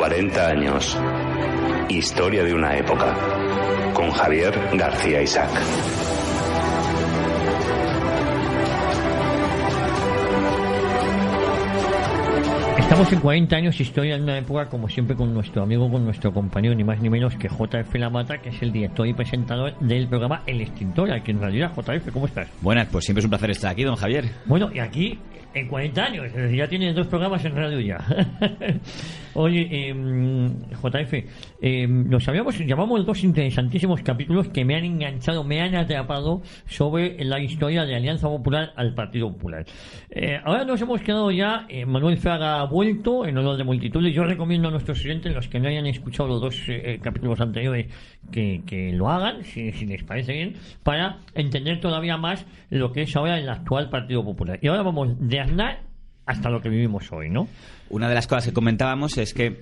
40 años. Historia de una época. Con Javier García Isaac. Estamos en 40 años, historia de una época, como siempre, con nuestro amigo, con nuestro compañero, ni más ni menos que JF La Mata, que es el director y presentador del programa El Extintor, al que en realidad, JF, ¿cómo estás? Buenas, pues siempre es un placer estar aquí, don Javier. Bueno, y aquí, en 40 años, es decir, ya tienes 2 programas en radio ya. Oye, JF, llamamos 2 interesantísimos capítulos que me han enganchado, me han atrapado sobre la historia de Alianza Popular al Partido Popular. Ahora nos hemos quedado ya, Manuel Fraga ha vuelto en honor de multitudes. Yo recomiendo a nuestros oyentes, los que no hayan escuchado los 2 capítulos anteriores, que lo hagan, si les parece bien, para entender todavía más lo que es ahora el actual Partido Popular. Y ahora vamos de Aznar hasta lo que vivimos hoy, ¿no? Una de las cosas que comentábamos es que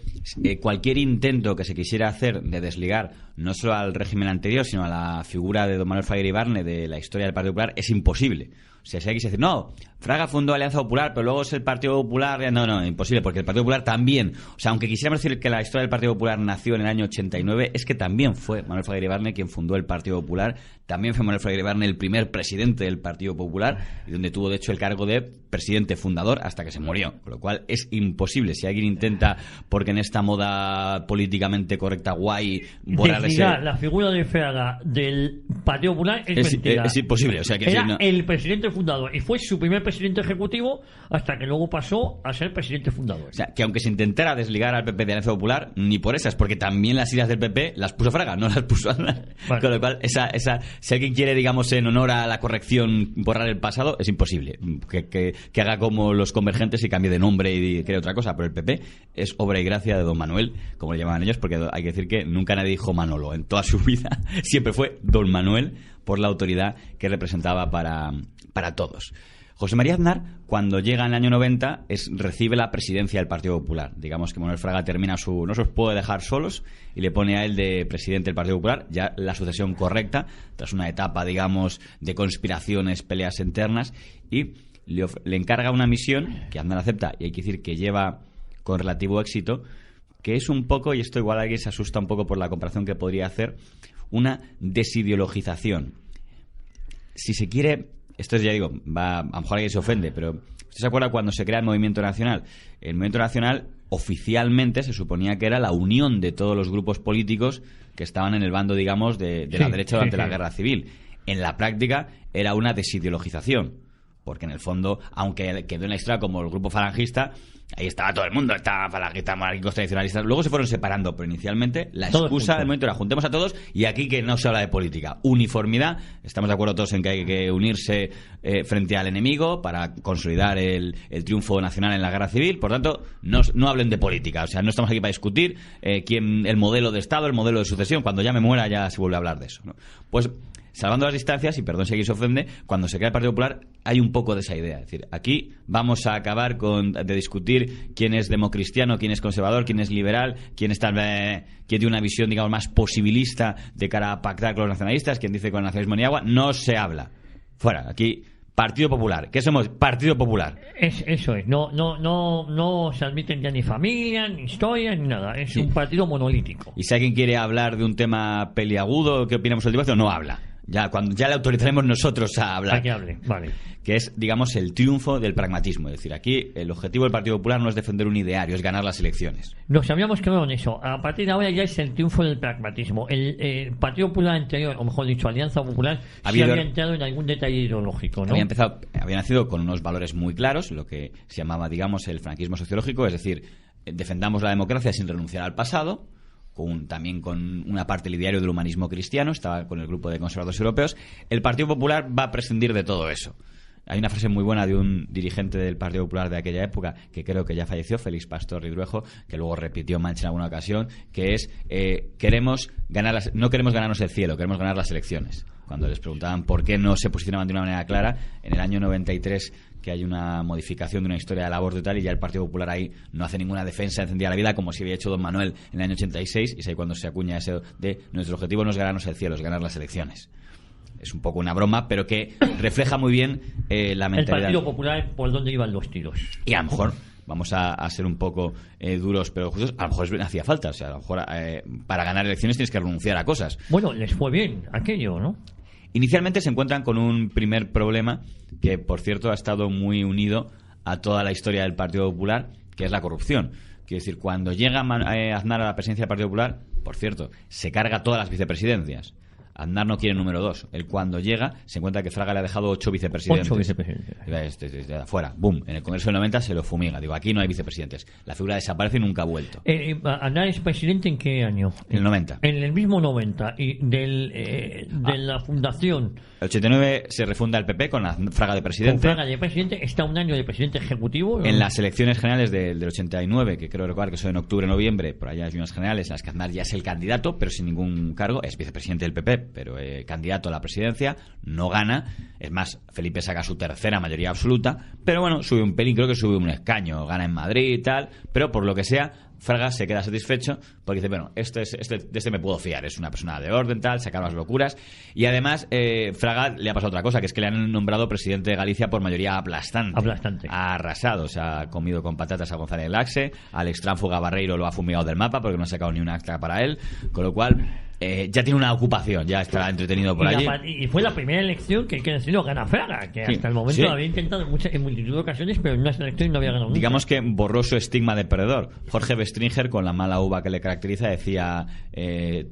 cualquier intento que se quisiera hacer de desligar no solo al régimen anterior, sino a la figura de don Manuel Fraga Iribarne de la historia del Partido Popular es imposible. O sea, si hay que decir, no, Fraga fundó Alianza Popular, pero luego es el Partido Popular. No, imposible, porque el Partido Popular también. O sea, aunque quisiéramos decir que la historia del Partido Popular nació en el año 89, es que también fue Manuel Fraga Iribarne quien fundó el Partido Popular. También fue Manuel Fraga Iribarne el primer presidente del Partido Popular, y donde tuvo, de hecho, el cargo de presidente fundador hasta que se murió. Con lo cual, es imposible. Si alguien intenta, porque en esta moda políticamente correcta, guay, borrar la figura de Fraga del Partido Popular es mentira. Es imposible. O sea, que era el presidente fundador y fue su primer presidente ejecutivo hasta que luego pasó a ser presidente fundador. O sea, que aunque se intentara desligar al PP de Alianza Popular, ni por esas, porque también las ideas del PP las puso Fraga, no las puso Aznar. Vale. Con lo cual, si alguien quiere, digamos, en honor a la corrección, borrar el pasado, es imposible. Que haga como los convergentes y cambie de nombre y cree otra cosa, pero el PP es obra y gracia de don Manuel, como le llamaban ellos, porque hay que decir que nunca nadie dijo Manolo en toda su vida, siempre fue don Manuel, por la autoridad que representaba para todos. José María Aznar, cuando llega en el año 90, recibe la presidencia del Partido Popular. Digamos que Manuel Fraga termina no se os puede dejar solos y le pone a él de presidente del Partido Popular, ya la sucesión correcta, tras una etapa, digamos, de conspiraciones, peleas internas, y le encarga una misión que Aznar acepta, y hay que decir que lleva con relativo éxito, que es un poco, y esto igual alguien se asusta un poco por la comparación que podría hacer, una desideologización. Si se quiere, esto ya digo, a lo mejor alguien se ofende, pero ¿usted se acuerda cuando se crea el Movimiento Nacional? El Movimiento Nacional oficialmente se suponía que era la unión de todos los grupos políticos que estaban en el bando, digamos, de la derecha durante la Guerra Civil. En la práctica era una desideologización, porque en el fondo, aunque quedó en la historia como el grupo falangista, ahí estaba todo el mundo, estaba falangistas, monárquicos, tradicionalistas. Luego se fueron separando, pero inicialmente la excusa del momento era juntemos a todos, y aquí que no se habla de política. Uniformidad, estamos de acuerdo todos en que hay que unirse frente al enemigo para consolidar el triunfo nacional en la Guerra Civil. Por tanto, no hablen de política. O sea, no estamos aquí para discutir el modelo de Estado, el modelo de sucesión. Cuando ya me muera ya se vuelve a hablar de eso, ¿no? Pues, salvando las distancias, y perdón si alguien se ofende, cuando se crea el Partido Popular hay un poco de esa idea. Es decir, aquí vamos a acabar de discutir quién es democristiano, quién es conservador, quién es liberal, quién tiene una visión, digamos, más posibilista de cara a pactar con los nacionalistas, quién dice con el nacionalismo ni agua. No se habla. Fuera, aquí Partido Popular. ¿Qué somos? Partido Popular. Eso es. No se admiten ya ni familia, ni historia, ni nada. Es un partido monolítico. Y si alguien quiere hablar de un tema peliagudo, ¿qué opinamos del divorcio? No habla. Cuando le autorizaremos nosotros a hablar. A que hable, vale. Que es, digamos, el triunfo del pragmatismo. Es decir, aquí el objetivo del Partido Popular no es defender un ideario, es ganar las elecciones. Nos habíamos quedado en eso. A partir de ahora ya es el triunfo del pragmatismo. El Partido Popular anterior, o mejor dicho, Alianza Popular, había entrado en algún detalle ideológico, ¿no? Había nacido con unos valores muy claros, lo que se llamaba, digamos, el franquismo sociológico, es decir, defendamos la democracia sin renunciar al pasado, también con una parte del ideario del humanismo cristiano, estaba con el grupo de conservadores europeos. El Partido Popular va a prescindir de todo eso. Hay una frase muy buena de un dirigente del Partido Popular de aquella época, que creo que ya falleció, Félix Pastor Ridruejo, que luego repitió Mancha en alguna ocasión, que es no queremos ganarnos el cielo, queremos ganar las elecciones. Cuando les preguntaban por qué no se posicionaban de una manera clara, en el año 93 que hay una modificación de una historia del aborto y tal, y ya el Partido Popular ahí no hace ninguna defensa encendida a la vida, como si había hecho don Manuel en el año 86, y es ahí cuando se acuña eso de nuestro objetivo no es ganarnos el cielo, es ganar las elecciones. es un poco una broma, pero que refleja muy bien la mentalidad. El Partido Popular, por dónde iban los tiros. Y a lo mejor vamos a ser un poco duros pero justos, a lo mejor hacía falta, o sea, a lo mejor para ganar elecciones tienes que renunciar a cosas. Bueno, les fue bien aquello, ¿no? Inicialmente se encuentran con un primer problema que, por cierto, ha estado muy unido a toda la historia del Partido Popular, que es la corrupción. Quiero decir, cuando llega Aznar a la presidencia del Partido Popular, por cierto, se carga todas las vicepresidencias. Aznar no quiere número 2. Él, cuando llega, se encuentra que Fraga le ha dejado 8 vicepresidentes. 8 vicepresidentes. Desde afuera, boom. En el Congreso del 90 se lo fumiga. Digo, aquí no hay vicepresidentes. La figura desaparece y nunca ha vuelto. ¿Aznar es presidente en qué año? En el 90. En el mismo 90. Y de la fundación. El 89 se refunda el PP con Fraga de presidente. Con Fraga de presidente. Está un año de presidente ejecutivo, ¿no? En las elecciones generales del 89, que creo recordar que son en octubre, noviembre, por allá hay unas generales en las que Aznar ya es el candidato, pero sin ningún cargo. Es vicepresidente del PP, pero candidato a la presidencia. No gana. Es más, Felipe saca su tercera mayoría absoluta. Pero bueno, sube un pelín, creo que sube un escaño. Gana en Madrid y tal. Pero por lo que sea, Fraga se queda satisfecho porque dice, bueno, de este me puedo fiar, es una persona de orden, tal, sacar las locuras. Y además, Fraga le ha pasado otra cosa, que es que le han nombrado presidente de Galicia por mayoría aplastante. Ha arrasado, se ha comido con patatas a González Laxe, al extránfuga Barreiro lo ha fumigado del mapa porque no ha sacado ni un acta para él, con lo cual ya tiene una ocupación, ya está entretenido por allí. Y fue la primera elección que hay que decirlo, gana Fraga, que hasta el momento lo había intentado en multitud de ocasiones, pero en una elección no había ganado nunca. Digamos que borró su estigma de perdedor. Jorge Stringer, con la mala uva que le caracteriza, decía,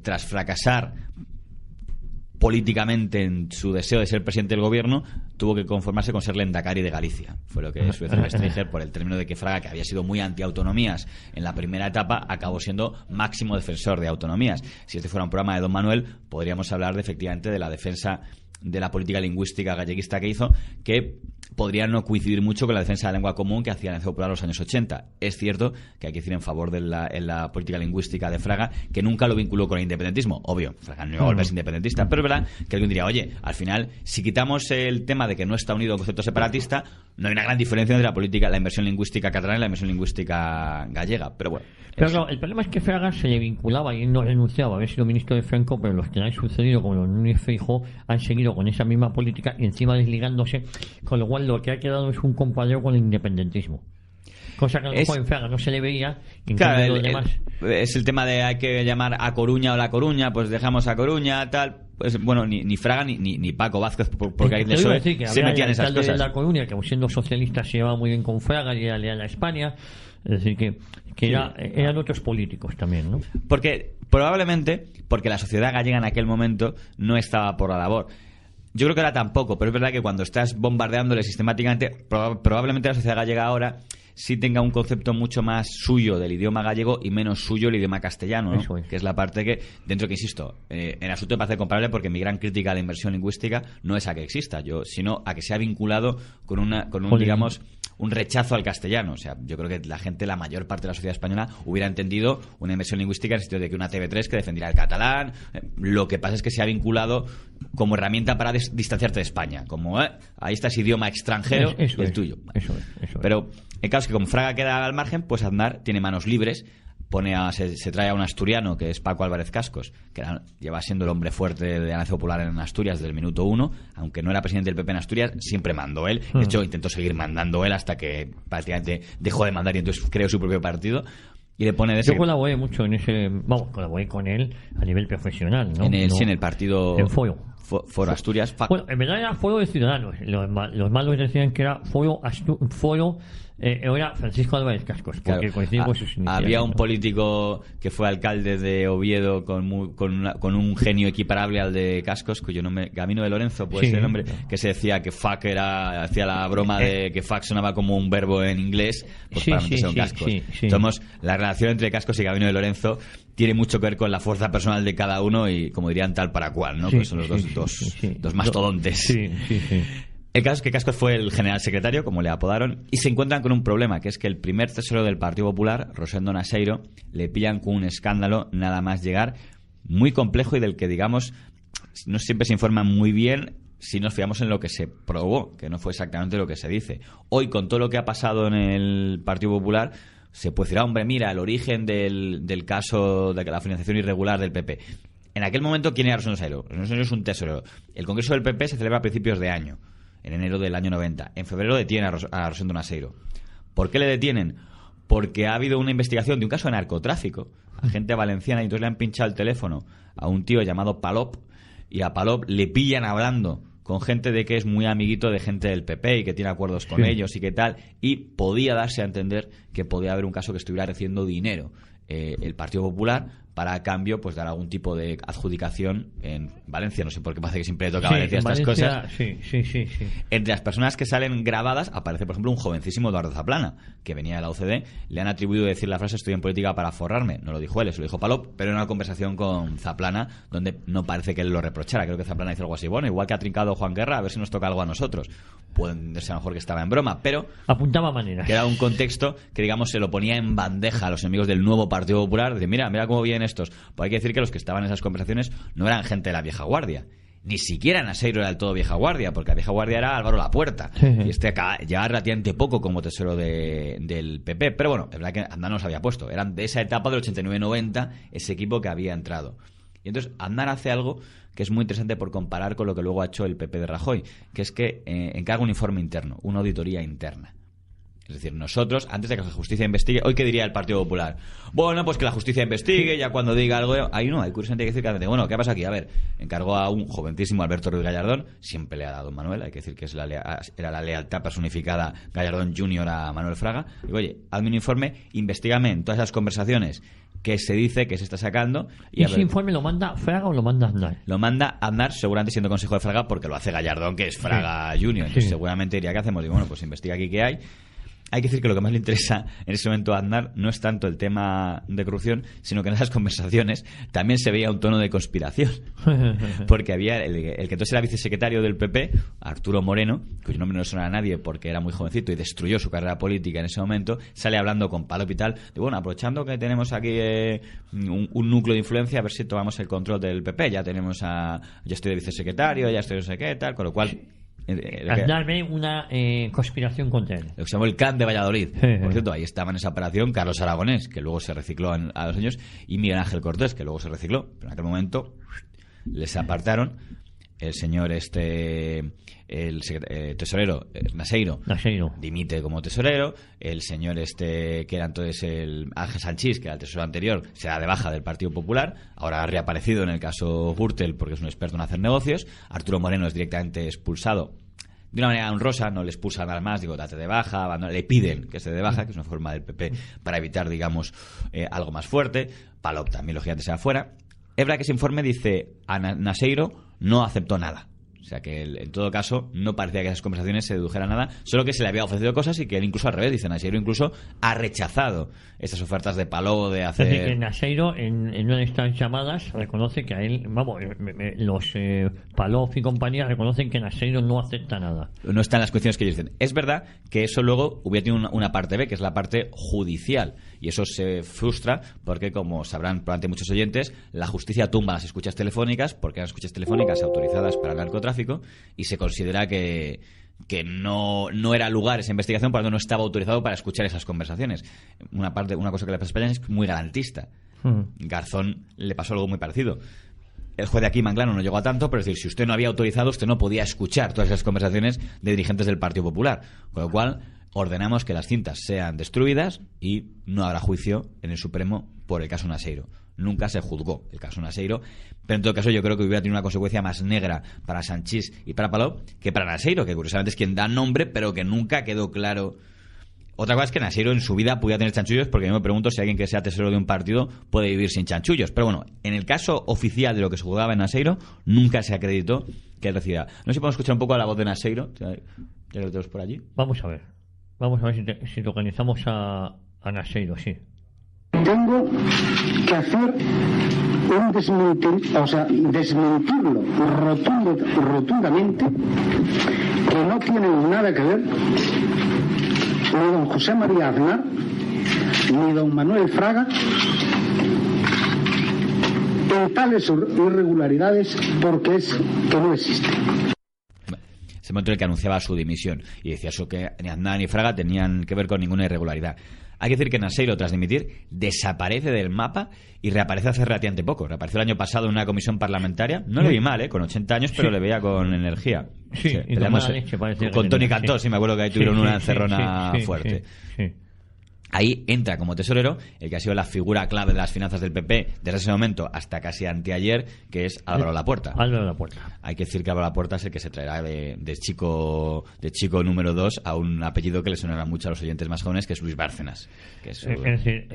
tras fracasar políticamente en su deseo de ser presidente del gobierno, tuvo que conformarse con ser Lendakari de Galicia. Fue lo que sucedió a Stringer, por el término de que Fraga, que había sido muy antiautonomías en la primera etapa, acabó siendo máximo defensor de autonomías. Si este fuera un programa de Don Manuel, podríamos hablar efectivamente de la defensa de la política lingüística galleguista que hizo, que podría no coincidir mucho con la defensa de la lengua común que hacía la Alianza Popular en los años 80. Es cierto que hay que decir en favor de la política lingüística de Fraga, que nunca lo vinculó con el independentismo. Obvio, Fraga no iba a volverse independentista, pero es verdad que alguien diría, oye, al final, si quitamos el tema de que no está unido al concepto separatista, no hay una gran diferencia entre la inversión lingüística catalana y la inversión lingüística gallega. Pero bueno. Pero claro, el problema es que Fraga se le vinculaba y él no renunciaba a haber sido ministro de Franco, pero los que han sucedido, como los Núñez Feijóo, han seguido con esa misma política y encima desligándose, con lo cual lo que ha quedado es un compadreo con el independentismo. Cosa que a lo mejor en Fraga no se le veía. Claro, es el tema de hay que llamar a Coruña o La Coruña, pues dejamos a Coruña, tal. Pues bueno, ni Fraga ni Paco Vázquez, porque ahí se metían esas cosas. La Coruña, que siendo socialista se llevaba muy bien con Fraga y era leal a España. Es decir, que eran otros políticos también, ¿no? Probablemente porque la sociedad gallega en aquel momento no estaba por la labor. Yo creo que ahora tampoco, pero es verdad que cuando estás bombardeándole sistemáticamente, probablemente la sociedad gallega ahora sí tenga un concepto mucho más suyo del idioma gallego y menos suyo el idioma castellano, ¿no? Que es la parte que, dentro que insisto, en absoluto me parece comparable, porque mi gran crítica a la inversión lingüística no es a que exista, sino a que sea vinculado con digamos, un rechazo al castellano. O sea, yo creo que la mayor parte de la sociedad española hubiera entendido una inversión lingüística en el sentido de que una TV3 que defendiera el catalán. Lo que pasa es que se ha vinculado como herramienta para distanciarte de España, como ahí está ese idioma extranjero, el tuyo. Eso es. Pero el caso es que como Fraga queda al margen, pues Aznar tiene manos libres. Se trae a un asturiano que es Paco Álvarez Cascos, que lleva siendo el hombre fuerte de la Alianza Popular en Asturias desde el minuto 1, aunque no era presidente del PP en Asturias, siempre mandó él. De hecho, intentó seguir mandando él hasta que prácticamente dejó de mandar y entonces creó su propio partido. Y le pone Yo colaboré mucho en colaboré con él a nivel profesional, ¿no? Sí, en el partido... En Foro. Foro Asturias. Bueno, en verdad era Foro de Ciudadanos. Los malos decían que era Foro era Francisco Álvarez Cascos, porque coincidía con sus iniciales. Había un político que fue alcalde de Oviedo con un genio equiparable al de Cascos, cuyo nombre, Gabino de Lorenzo, pues el nombre, que se decía que fuck hacía la broma de que fuck sonaba como un verbo en inglés, pues para meterse con Cascos. Entonces, la relación entre Cascos y Gabino de Lorenzo tiene mucho que ver con la fuerza personal de cada uno y, como dirían, tal para cual, ¿no? Pues son los dos mastodontes. Sí. El caso es que Cascos fue el general secretario, como le apodaron, y se encuentran con un problema, que es que el primer tesorero del Partido Popular, Rosendo Naseiro, le pillan con un escándalo nada más llegar, muy complejo y del que, digamos, no siempre se informa muy bien si nos fiamos en lo que se probó, que no fue exactamente lo que se dice. Hoy, con todo lo que ha pasado en el Partido Popular, se puede decir, hombre, mira, el origen del caso de la financiación irregular del PP. En aquel momento, ¿quién era Rosendo Naseiro? Rosendo Naseiro es un tesorero. El Congreso del PP se celebra a principios de año, en enero del año 90. En febrero detienen a Rosendo Naseiro. ¿Por qué le detienen? Porque ha habido una investigación de un caso de narcotráfico, agente valenciana, y entonces le han pinchado el teléfono a un tío llamado Palop, y a Palop le pillan hablando con gente de que es muy amiguito de gente del PP y que tiene acuerdos con ellos y que tal, y podía darse a entender que podía haber un caso que estuviera recibiendo dinero el Partido Popular para a cambio pues dar algún tipo de adjudicación en Valencia. No sé por qué parece que siempre le toca a Valencia estas cosas. Sí. Entre las personas que salen grabadas aparece, por ejemplo, un jovencísimo Eduardo Zaplana, que venía de la UCD. Le han atribuido decir la frase "estoy en política para forrarme". No lo dijo él, eso lo dijo Palop, pero en una conversación con Zaplana donde no parece que él lo reprochara. Creo que Zaplana dice algo así: bueno, igual que ha trincado Juan Guerra, a ver si nos toca algo a nosotros. Puede entenderse a lo mejor que estaba en broma, pero apuntaba maneras. Que era un contexto que, digamos, se lo ponía en bandeja a los enemigos del nuevo Partido Popular. De mira cómo vienen estos. Pues hay que decir que los que estaban en esas conversaciones no eran gente de la vieja guardia. Ni siquiera Naseiro era del todo vieja guardia, porque la vieja guardia era Álvaro Lapuerta. Y llevaba relativamente poco como tesorero del PP. Pero bueno, es verdad que Aznar no se había puesto. Eran de esa etapa del 89-90 ese equipo que había entrado. Y entonces Aznar hace algo que es muy interesante por comparar con lo que luego ha hecho el PP de Rajoy, que es que encarga un informe interno, una auditoría interna. Es decir, nosotros, antes de que la justicia investigue, ¿hoy qué diría el Partido Popular? Bueno, pues que la justicia investigue, ya cuando diga algo... Ahí no, hay curiosamente que decir que... Bueno, ¿qué pasa aquí? A ver, encargó a un jovencísimo Alberto Ruiz Gallardón, siempre le ha dado Manuel, hay que decir que era la lealtad personificada Gallardón Junior a Manuel Fraga. Digo, oye, hazme un informe, investígame en todas esas conversaciones que se dice que se está sacando. ¿Y ese informe lo manda Fraga o lo manda Aznar? Lo manda Aznar, seguramente siendo consejo de Fraga, porque lo hace Gallardón, que es Fraga Junior. Entonces seguramente diría, ¿qué hacemos? Digo, bueno, pues investiga aquí qué hay. Hay que decir que lo que más le interesa en ese momento a Aznar no es tanto el tema de corrupción, sino que en esas conversaciones también se veía un tono de conspiración. Porque había el que entonces era vicesecretario del PP, Arturo Moreno, cuyo nombre no suena a nadie porque era muy jovencito y destruyó su carrera política en ese momento, sale hablando con Palop y tal, de bueno, aprovechando que tenemos aquí un núcleo de influencia, a ver si tomamos el control del PP. Ya estoy de vicesecretario, ya estoy no sé qué, tal, con lo cual... Darme una conspiración contra él. Lo que se llamó el Can de Valladolid. Por cierto, ahí estaba en esa operación Carlos Aragonés, que luego se recicló a 2 años, y Miguel Ángel Cortés, que luego se recicló. Pero en aquel momento les apartaron. El señor el tesorero Naseiro dimite como tesorero. El señor que era entonces el Ángel Sanchís, que era el tesorero anterior, se da de baja del Partido Popular. Ahora ha reaparecido en el caso Gürtel porque es un experto en hacer negocios. Arturo Moreno es directamente expulsado de una manera honrosa, no le expulsan nada más, digo, date de baja, le piden que se dé de baja, que es una forma del PP para evitar, digamos, algo más fuerte. Palop también, lógicamente, se va fuera. Es verdad que ese informe dice a Naseiro no aceptó nada. O sea que en todo caso no parecía que esas conversaciones se dedujeran nada, solo que se le había ofrecido cosas y que él incluso al revés, dice Naseiro incluso ha rechazado estas ofertas de Palop de hacer... Es decir, que Naseiro en una de estas llamadas reconoce que a él, los Palop y compañía reconocen que Naseiro no acepta nada. No están las cuestiones que ellos dicen. Es verdad que eso luego hubiera tenido una parte B, que es la parte judicial, y eso se frustra porque, como sabrán probablemente muchos oyentes, la justicia tumba las escuchas telefónicas porque eran escuchas telefónicas autorizadas para el narcotráfico y se considera que no era lugar esa investigación porque no estaba autorizado para escuchar esas conversaciones. Una cosa que le pasa a España es muy garantista. Garzón le pasó algo muy parecido. El juez de aquí, Manglano, no llegó a tanto, pero es decir, si usted no había autorizado, usted no podía escuchar todas esas conversaciones de dirigentes del Partido Popular. Con lo cual, ordenamos que las cintas sean destruidas y no habrá juicio en el Supremo por el caso Naseiro. Nunca se juzgó el caso Naseiro, pero en todo caso yo creo que hubiera tenido una consecuencia más negra para Sanchís y para Palop que para Naseiro, que curiosamente es quien da nombre, pero que nunca quedó claro. Otra cosa es que Naseiro en su vida pudiera tener chanchullos, porque yo me pregunto si alguien que sea tesorero de un partido puede vivir sin chanchullos. Pero bueno, en el caso oficial de lo que se juzgaba en Naseiro, nunca se acreditó que él recibía. No sé si podemos escuchar un poco la voz de Naseiro, ya que lo tenemos por allí. Vamos a ver si localizamos a Naseiro, sí. Tengo que hacer un desmentirlo rotundamente, que no tiene nada que ver ni don José María Aznar ni don Manuel Fraga en tales irregularidades, porque es que no existe. ese momento en el que anunciaba su dimisión. Y decía eso, que ni Aznar ni Fraga tenían que ver con ninguna irregularidad. Hay que decir que Naseiro, tras dimitir, desaparece del mapa y reaparece hace relativamente poco. Reapareció el año pasado en una comisión parlamentaria. No le vi mal, con 80 años, pero le veía con energía. Sí, y con Toni Cantó, sí, me acuerdo que ahí tuvieron una encerrona fuerte. Sí. Ahí entra como tesorero el que ha sido la figura clave de las finanzas del PP desde ese momento hasta casi anteayer, que es Álvaro Lapuerta. Álvaro Lapuerta. Hay que decir que Álvaro Lapuerta es el que se traerá de chico número 2 a un apellido que le sonará mucho a los oyentes más jóvenes, que es Luis Bárcenas. Que es decir,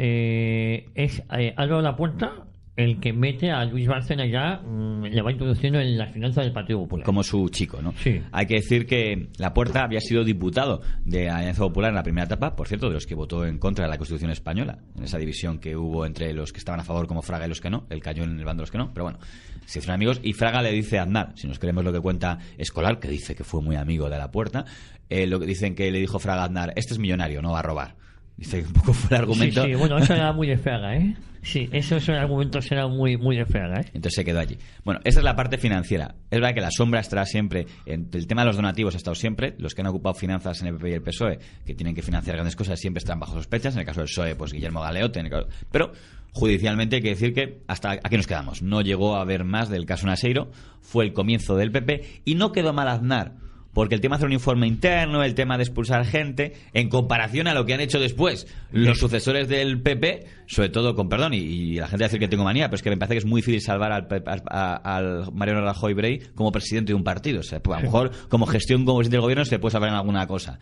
es Álvaro Lapuerta el que mete a Luis Bárcenas ya, le va introduciendo en las finanzas del Partido Popular. Como su chico, ¿no? Sí. Hay que decir que Lapuerta había sido diputado de Alianza Popular en la primera etapa, por cierto, de los que votó en contra de la Constitución española, en esa división que hubo entre los que estaban a favor como Fraga y los que no. Él cayó en el bando de los que no, pero bueno, se hicieron amigos. Y Fraga le dice a Aznar, si nos creemos lo que cuenta Escolar, que dice que fue muy amigo de Lapuerta, lo que dicen que le dijo Fraga a Aznar: este es millonario, no va a robar. Dice que un poco fue el argumento. Sí, bueno, eso era muy de Fraga, ¿eh? Sí, esos argumentos eran muy de Fraga, ¿eh? Entonces se quedó allí. Bueno, esa es la parte financiera. Es verdad que la sombra estará siempre. El tema de los donativos ha estado siempre. Los que han ocupado finanzas en el PP y el PSOE, que tienen que financiar grandes cosas, siempre están bajo sospechas. En el caso del PSOE, pues Guillermo Galeote. Pero judicialmente hay que decir que hasta aquí nos quedamos. No llegó a haber más del caso Naseiro. Fue el comienzo del PP y no quedó mal Aznar, porque el tema de hacer un informe interno, el tema de expulsar gente, en comparación a lo que han hecho después los sucesores del PP, sobre todo, con perdón, y la gente va a decir que tengo manía, pero es que me parece que es muy difícil salvar al Mariano Rajoy Brey como presidente de un partido. O sea, pues a lo mejor como gestión como presidente del gobierno se puede salvar en alguna cosa.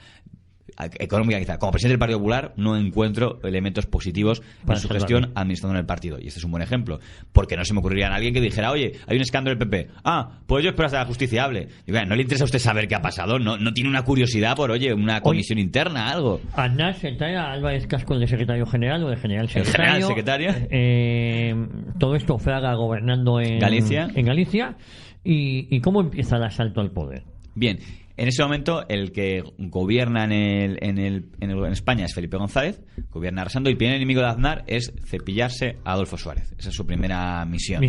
Económica quizá. Como presidente del Partido Popular no encuentro elementos positivos en su gestión administrando en el partido, y este es un buen ejemplo, porque no se me ocurriría a alguien que dijera: oye, hay un escándalo del PP, pues yo espero hasta la justiciable. Digo, no le interesa a usted saber qué ha pasado, no tiene una curiosidad por, oye, una comisión interna, algo. Aznar se trae a Álvarez Cascos de secretario general o de general secretario. Todo esto Fraga gobernando en Galicia. ¿Y cómo empieza el asalto al poder? Bien, en ese momento el que gobierna en España es Felipe González, gobierna arrasando, y el primer enemigo de Aznar es cepillarse a Adolfo Suárez. Esa es su primera misión.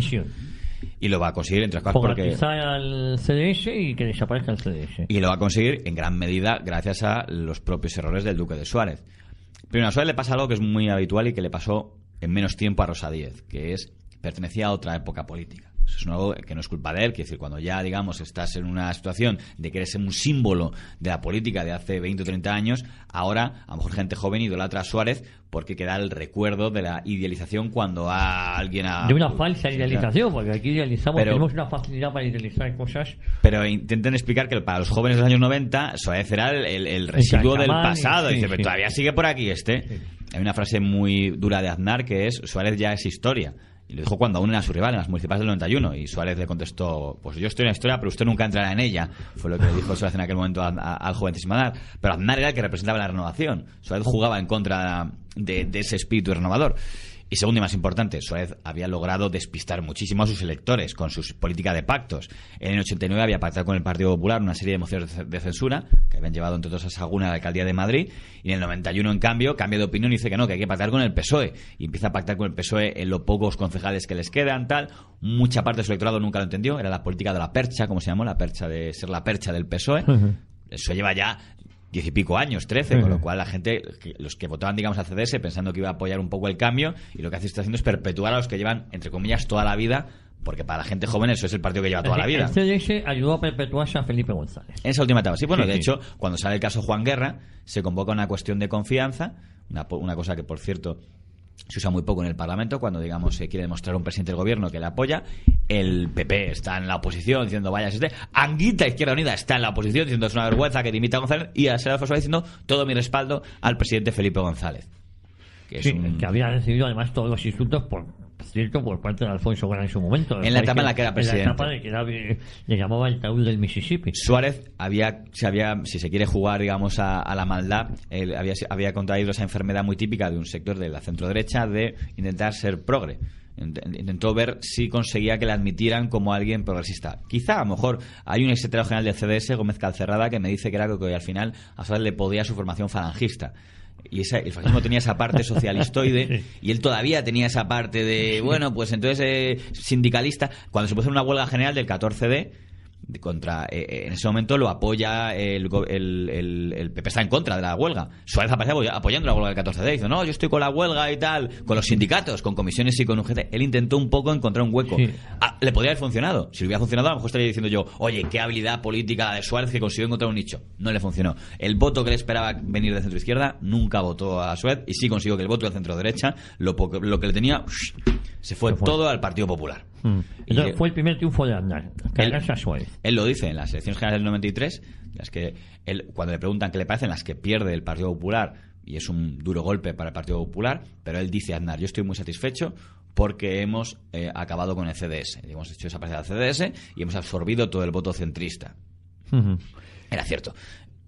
Y lo va a conseguir, entre otras cosas, porque al CDS y que desaparezca el CDS. Y lo va a conseguir en gran medida gracias a los propios errores del duque de Suárez. Pero a Suárez le pasa algo que es muy habitual y que le pasó en menos tiempo a Rosa Díez, que es pertenecía a otra época política. Eso es algo que no es culpa de él. Quiere decir, cuando ya, digamos, estás en una situación de que eres un símbolo de la política de hace 20 o 30 años, ahora, a lo mejor gente joven idolatra a Suárez porque queda el recuerdo de la idealización cuando a alguien... De una falsa idealización, porque aquí idealizamos, tenemos una facilidad para idealizar cosas. Pero intenten explicar que para los jóvenes de los años 90, Suárez era el residuo del pasado. Dice, pero todavía sigue por aquí este. Sí. Hay una frase muy dura de Aznar que es: Suárez ya es historia. Y lo dijo cuando aún era su rival en las municipales del 91, y Suárez le contestó: pues yo estoy en la historia, pero usted nunca entrará en ella. Fue lo que le dijo Suárez en aquel momento al jovencísimo Aznar. Pero Aznar era el que representaba la renovación. Suárez jugaba en contra de ese espíritu renovador. Y segundo y más importante, Suárez había logrado despistar muchísimo a sus electores con su política de pactos. En el 89 había pactado con el Partido Popular una serie de mociones de censura que habían llevado entre otras a Sagún a la alcaldía de Madrid, y en el 91, en cambio, cambia de opinión y dice que no, que hay que pactar con el PSOE, y empieza a pactar con el PSOE en los pocos concejales que les quedan, tal. Mucha parte de su electorado nunca lo entendió, era la política de la percha, como se llamó, la percha de ser la percha del PSOE. Eso lleva ya 10 y pico años, 13, con lo cual la gente, los que votaban, digamos, al CDS pensando que iba a apoyar un poco el cambio, y lo que está haciendo es perpetuar a los que llevan, entre comillas, toda la vida, porque para la gente joven eso es el partido que lleva toda la vida. El CDS ayudó a perpetuarse a Felipe González. En esa última etapa, sí, bueno, de hecho, cuando sale el caso Juan Guerra, se convoca una cuestión de confianza, una cosa que, por cierto, se usa muy poco en el Parlamento, cuando, digamos, se quiere demostrar a un presidente del gobierno que le apoya. El PP está en la oposición diciendo vaya Anguita, Izquierda Unida, está en la oposición diciendo es una vergüenza que dimita a González, y a Alfonso Suárez diciendo todo mi respaldo al presidente Felipe González, que es que había recibido además todos los insultos por parte de Alfonso Guerra en su momento, en la etapa en la que era presidente, en la etapa de que le llamaba el taúd del Mississippi. Suárez si se quiere jugar, digamos, a la maldad, él había contraído esa enfermedad muy típica de un sector de la centroderecha de intentar ser progre. Intentó ver si conseguía que le admitieran como alguien progresista. Quizá, a lo mejor, hay un secretario general del CDS, Gómez Calcerrada, que me dice que era que al final a Suárez le podía su formación falangista. Y el fascismo tenía esa parte socialistoide, y él todavía tenía esa parte de, bueno, pues entonces sindicalista. Cuando se puso una huelga general del 14D, en ese momento lo apoya el PP, está en contra de la huelga. Suárez aparece apoyando la huelga del 14 de dice, no, yo estoy con la huelga y tal, con los sindicatos, con comisiones y con UGT. Él intentó un poco encontrar un hueco. Sí. Le podría haber funcionado. Si le hubiera funcionado, a lo mejor estaría diciendo yo, oye, qué habilidad política de Suárez que consiguió encontrar un nicho. No le funcionó. El voto que le esperaba venir de centro izquierda nunca votó a Suárez, y sí consiguió que el voto del centro derecha, lo que le tenía, se fue todo al Partido Popular. Entonces fue el primer triunfo de Aznar, cargarse a Suárez. Él lo dice en las elecciones generales del 93, las que él, cuando le preguntan qué le parecen, las que pierde el Partido Popular, y es un duro golpe para el Partido Popular, pero él dice a Aznar, yo estoy muy satisfecho porque hemos acabado con el CDS. Hemos hecho desaparecer al CDS y hemos absorbido todo el voto centrista. Era cierto.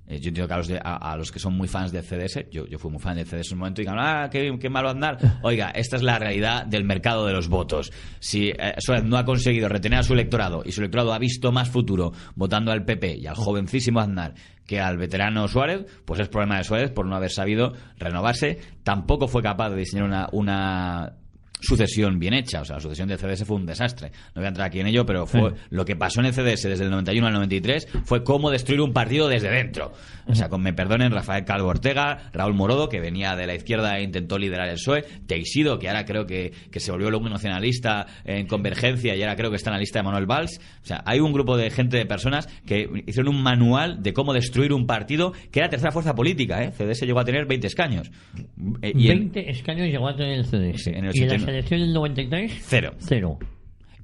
Yo entiendo que a los que son muy fans del CDS, yo fui muy fan del CDS en un momento, y digan, qué malo Aznar. Oiga, esta es la realidad del mercado de los votos. Si Suárez no ha conseguido retener a su electorado, y su electorado ha visto más futuro votando al PP y al jovencísimo Aznar que al veterano Suárez, pues es problema de Suárez por no haber sabido renovarse. Tampoco fue capaz de diseñar una sucesión bien hecha. O sea, la sucesión del CDS fue un desastre. No voy a entrar aquí en ello, pero fue lo que pasó en el CDS desde el 91 al 93 fue cómo destruir un partido desde dentro. O sea, me perdonen Rafael Calvo Ortega, Raúl Morodo, que venía de la izquierda e intentó liderar el PSOE, Teixido, que ahora creo que se volvió luego un nacionalista en Convergencia y ahora creo que está en la lista de Manuel Valls. O sea, hay un grupo de gente, de personas que hicieron un manual de cómo destruir un partido que era tercera fuerza política, ¿eh? CDS llegó a tener 20 escaños. 20 escaños llegó a tener el CDS. Sí, en el ¿Y en la selección del 93? Cero.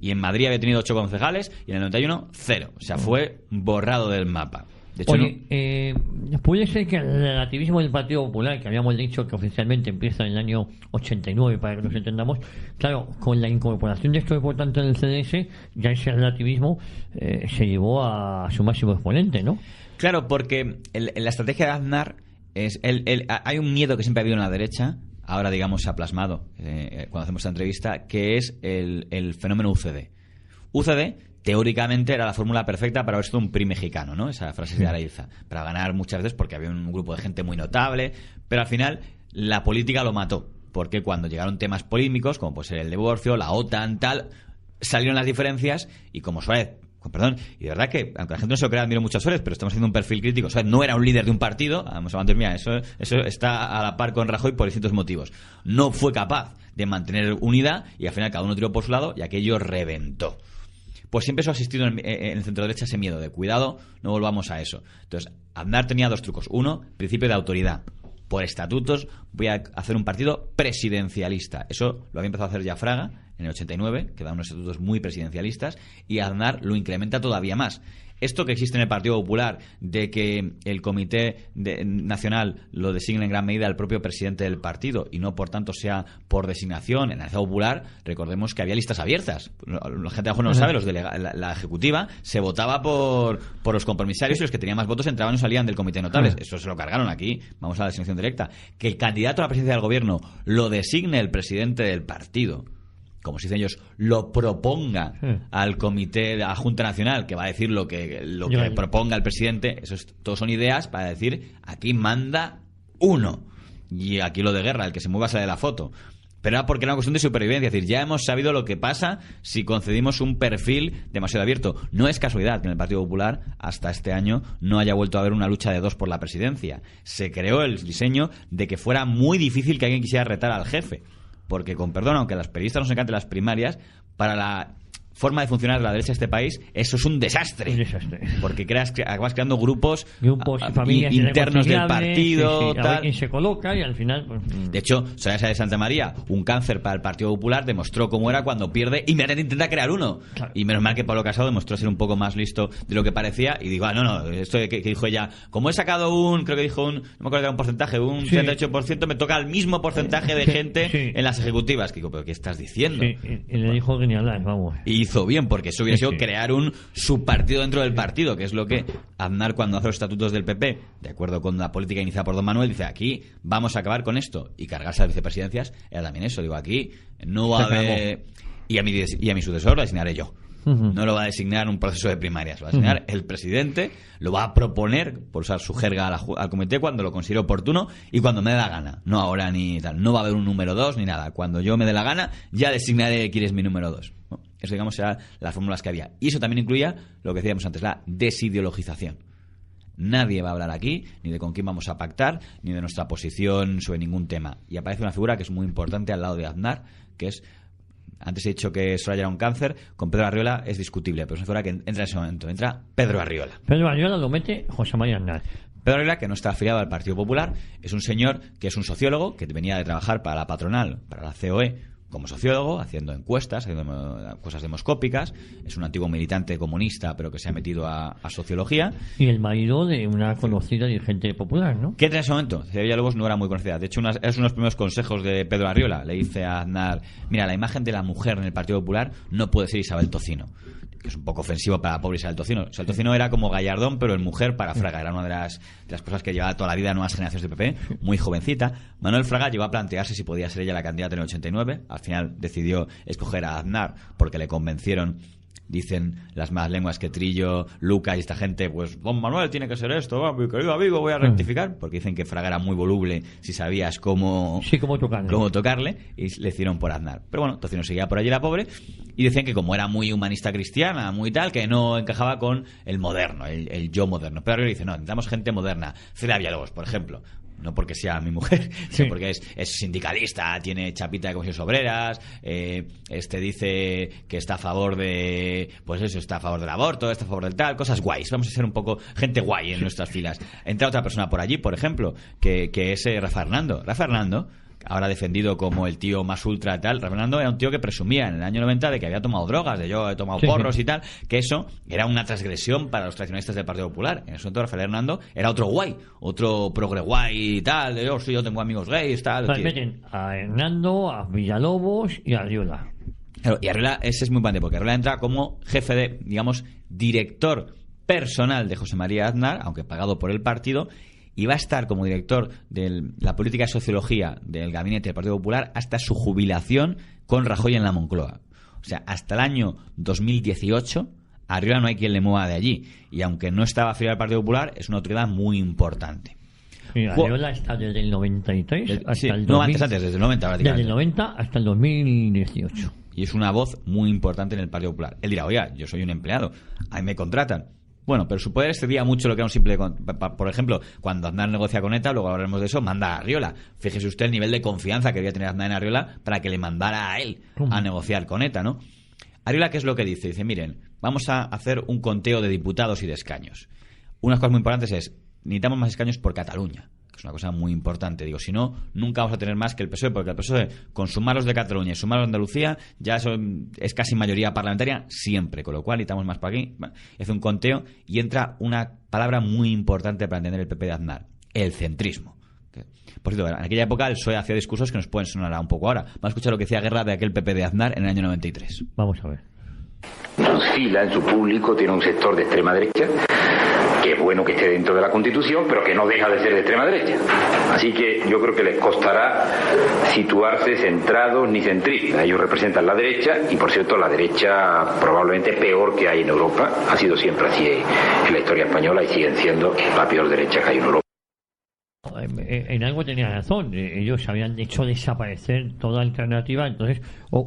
Y en Madrid había tenido 8 concejales y en el 91, 0. O sea, fue borrado del mapa. De hecho, oye, puede ser que el relativismo del Partido Popular, que habíamos dicho que oficialmente empieza en el año 89, para que nos entendamos, claro, con la incorporación de esto importante del CDS, ya ese relativismo se llevó a su máximo exponente, ¿no? Claro, porque la estrategia de Aznar es... hay un miedo que siempre ha habido en la derecha, ahora digamos se ha plasmado cuando hacemos esta entrevista, que es el fenómeno UCD. UCD teóricamente era la fórmula perfecta para haber sido un PRI mexicano, ¿no? Esa frase de Araiza, para ganar muchas veces porque había un grupo de gente muy notable, pero al final la política lo mató, porque cuando llegaron temas polémicos, como puede ser el divorcio, la OTAN, tal, salieron las diferencias, y como Suárez, perdón, y de verdad que, aunque la gente no se lo crea, admiro mucho a Suárez, pero estamos haciendo un perfil crítico. Suárez no era un líder de un partido, vamos a mantener, eso está a la par con Rajoy por distintos motivos. No fue capaz de mantener unidad y al final cada uno tiró por su lado y aquello reventó. Pues siempre eso ha existido en el centro derecha, ese miedo de cuidado, no volvamos a eso. Entonces, Aznar tenía 2 trucos. Uno, principio de autoridad. Por estatutos voy a hacer un partido presidencialista. Eso lo había empezado a hacer ya Fraga en el 89, que da unos estatutos muy presidencialistas, y Aznar lo incrementa todavía más. Esto que existe en el Partido Popular, de que el Comité Nacional lo designe en gran medida el propio presidente del partido y no, por tanto, sea por designación, en el Partido Popular, recordemos que había listas abiertas. La gente abajo no lo sabe, la ejecutiva se votaba por los compromisarios, y los que tenían más votos entraban o salían del Comité de Notables. Eso se lo cargaron aquí. Vamos a la designación directa. Que el candidato a la presidencia del gobierno lo designe el presidente del partido, como si dicen ellos, lo proponga al comité, a la Junta Nacional, que va a decir lo que proponga el presidente. Todos son ideas para decir, aquí manda uno. Y aquí lo de guerra, el que se mueva sale de la foto. Pero era porque era una cuestión de supervivencia. Es decir, ya hemos sabido lo que pasa si concedimos un perfil demasiado abierto. No es casualidad que en el Partido Popular, hasta este año, no haya vuelto a haber una lucha de 2 por la presidencia. Se creó el diseño de que fuera muy difícil que alguien quisiera retar al jefe. Porque, con perdón, aunque a los periodistas nos encanten las primarias, para la forma de funcionar de la derecha de este país, eso es es un desastre. Porque acabas creando grupos familias internos del partido, tal. A ver quién se coloca y al final... De hecho, Soraya de Santa María, un cáncer para el Partido Popular, demostró cómo era cuando pierde y inmediatamente intenta crear uno. Claro. Y menos mal que Pablo Casado demostró ser un poco más listo de lo que parecía, y digo, esto que dijo ella, como he sacado creo que dijo no me acuerdo de un porcentaje, un 38%, me toca el mismo porcentaje de gente en las ejecutivas. Que digo, ¿pero qué estás diciendo? Y le dijo genial, vamos. Y hizo bien, porque eso hubiera sido crear un subpartido dentro del partido, que es lo que Aznar, cuando hace los estatutos del PP, de acuerdo con la política iniciada por Don Manuel, dice, aquí vamos a acabar con esto, y cargarse a las vicepresidencias era también eso. Digo, aquí no va a haber... Y a mi sucesor lo designaré yo. No lo va a designar un proceso de primarias, lo va a designar el presidente, lo va a proponer, por usar su jerga, al comité cuando lo considere oportuno y cuando me dé la gana, no ahora ni tal. No va a haber un número 2 ni nada. Cuando yo me dé la gana, ya designaré quién es mi número 2. Eso, digamos, eran las fórmulas que había. Y eso también incluía lo que decíamos antes, la desideologización. Nadie va a hablar aquí ni de con quién vamos a pactar, ni de nuestra posición sobre ningún tema. Y aparece una figura que es muy importante al lado de Aznar, que es... Antes he dicho que Soraya era un cáncer, con Pedro Arriola es discutible, pero es una figura que entra en ese momento. Entra Pedro Arriola. Pedro Arriola lo mete José María Aznar. Pedro Arriola, que no está afiliado al Partido Popular, es un señor que es un sociólogo, que venía de trabajar para la patronal, para la COE, como sociólogo, haciendo encuestas, haciendo cosas demoscópicas. Es un antiguo militante comunista, pero que se ha metido a sociología. Y el marido de una conocida dirigente popular, ¿no? Que en ese momento, Celia Villalobos no era muy conocida. De hecho, es uno de los primeros consejos de Pedro Arriola. Le dice a Aznar, mira, la imagen de la mujer en el Partido Popular no puede ser Isabel Tocino. Que es un poco ofensivo para la pobre Isabel Tocino. Isabel Tocino era como Gallardón, pero en mujer para Fraga. Era una de las cosas que llevaba toda la vida a nuevas generaciones de PP, muy jovencita. Manuel Fraga llegó a plantearse si podía ser ella la candidata en el 89. Al final decidió escoger a Aznar porque le convencieron. Dicen las más lenguas que Trillo, Lucas y esta gente, pues don Manuel tiene que ser esto, mi querido amigo, voy a rectificar, porque dicen que Fraga era muy voluble si sabías cómo tocarle, y le hicieron por Aznar. Pero bueno, Tocino seguía por allí la pobre, y decían que como era muy humanista cristiana, muy tal, que no encajaba con el moderno, el yo moderno. Pero ahora dice, no, necesitamos gente moderna. Celia Villalobos, por ejemplo. No porque sea mi mujer, sino porque es sindicalista, tiene chapita de comisiones obreras, dice que está a favor de, pues eso, está a favor del aborto, está a favor del tal, cosas guays. Vamos a ser un poco gente guay en nuestras filas. Entra otra persona por allí, por ejemplo, que es Rafa Hernando. Rafa Hernando, ahora defendido como el tío más ultra tal, Rafa Hernando era un tío que presumía en el año 90 de que había tomado drogas, de yo he tomado porros y tal, que eso era una transgresión para los tradicionalistas del Partido Popular. En ese momento Rafael Hernando era otro guay, otro progre guay y tal, de yo tengo amigos gays, tal. Meten a Hernando, a Villalobos y a Arriola. Claro, y Arriola, ese es muy importante, porque Arriola entra como jefe de, digamos, director personal de José María Aznar, aunque pagado por el partido, y va a estar como director de la política de sociología del gabinete del Partido Popular hasta su jubilación con Rajoy en la Moncloa. O sea, hasta el año 2018, Arriola no hay quien le mueva de allí. Y aunque no estaba afiliado al Partido Popular, es una autoridad muy importante. Sí, Arriola está desde el 93 hasta el 2000. No, antes, desde el 90. Desde el 90 hasta el 2018. Y es una voz muy importante en el Partido Popular. Él dirá, oiga, yo soy un empleado, a mí me contratan. Bueno, pero su poder excedía mucho lo que era un simple... Por ejemplo, cuando Aznar negocia con ETA, luego hablaremos de eso, manda a Arriola. Fíjese usted el nivel de confianza que debía tener Aznar en Arriola para que le mandara a él a negociar con ETA, ¿no? Arriola, ¿qué es lo que dice? Dice, miren, vamos a hacer un conteo de diputados y de escaños. Unas cosas muy importantes es, necesitamos más escaños por Cataluña, que es una cosa muy importante. Digo, si no, nunca vamos a tener más que el PSOE, porque el PSOE, con sumarlos de Cataluña y sumarlos de Andalucía, ya eso es casi mayoría parlamentaria siempre, con lo cual necesitamos más por aquí. Bueno, hace un conteo y entra una palabra muy importante para entender el PP de Aznar, el centrismo. Por cierto, en aquella época el PSOE hacía discursos que nos pueden sonar un poco ahora. Vamos a escuchar lo que decía Guerra de aquel PP de Aznar en el año 93. Vamos a ver. En sus filas, en su público, tiene un sector de extrema derecha, que es bueno que esté dentro de la Constitución, pero que no deja de ser de extrema derecha. Así que yo creo que les costará situarse centrados ni centristas. Ellos representan la derecha, y por cierto, la derecha probablemente peor que hay en Europa. Ha sido siempre así en la historia española y siguen siendo la peor derecha que hay en Europa. En algo tenía razón, ellos habían hecho desaparecer toda alternativa, entonces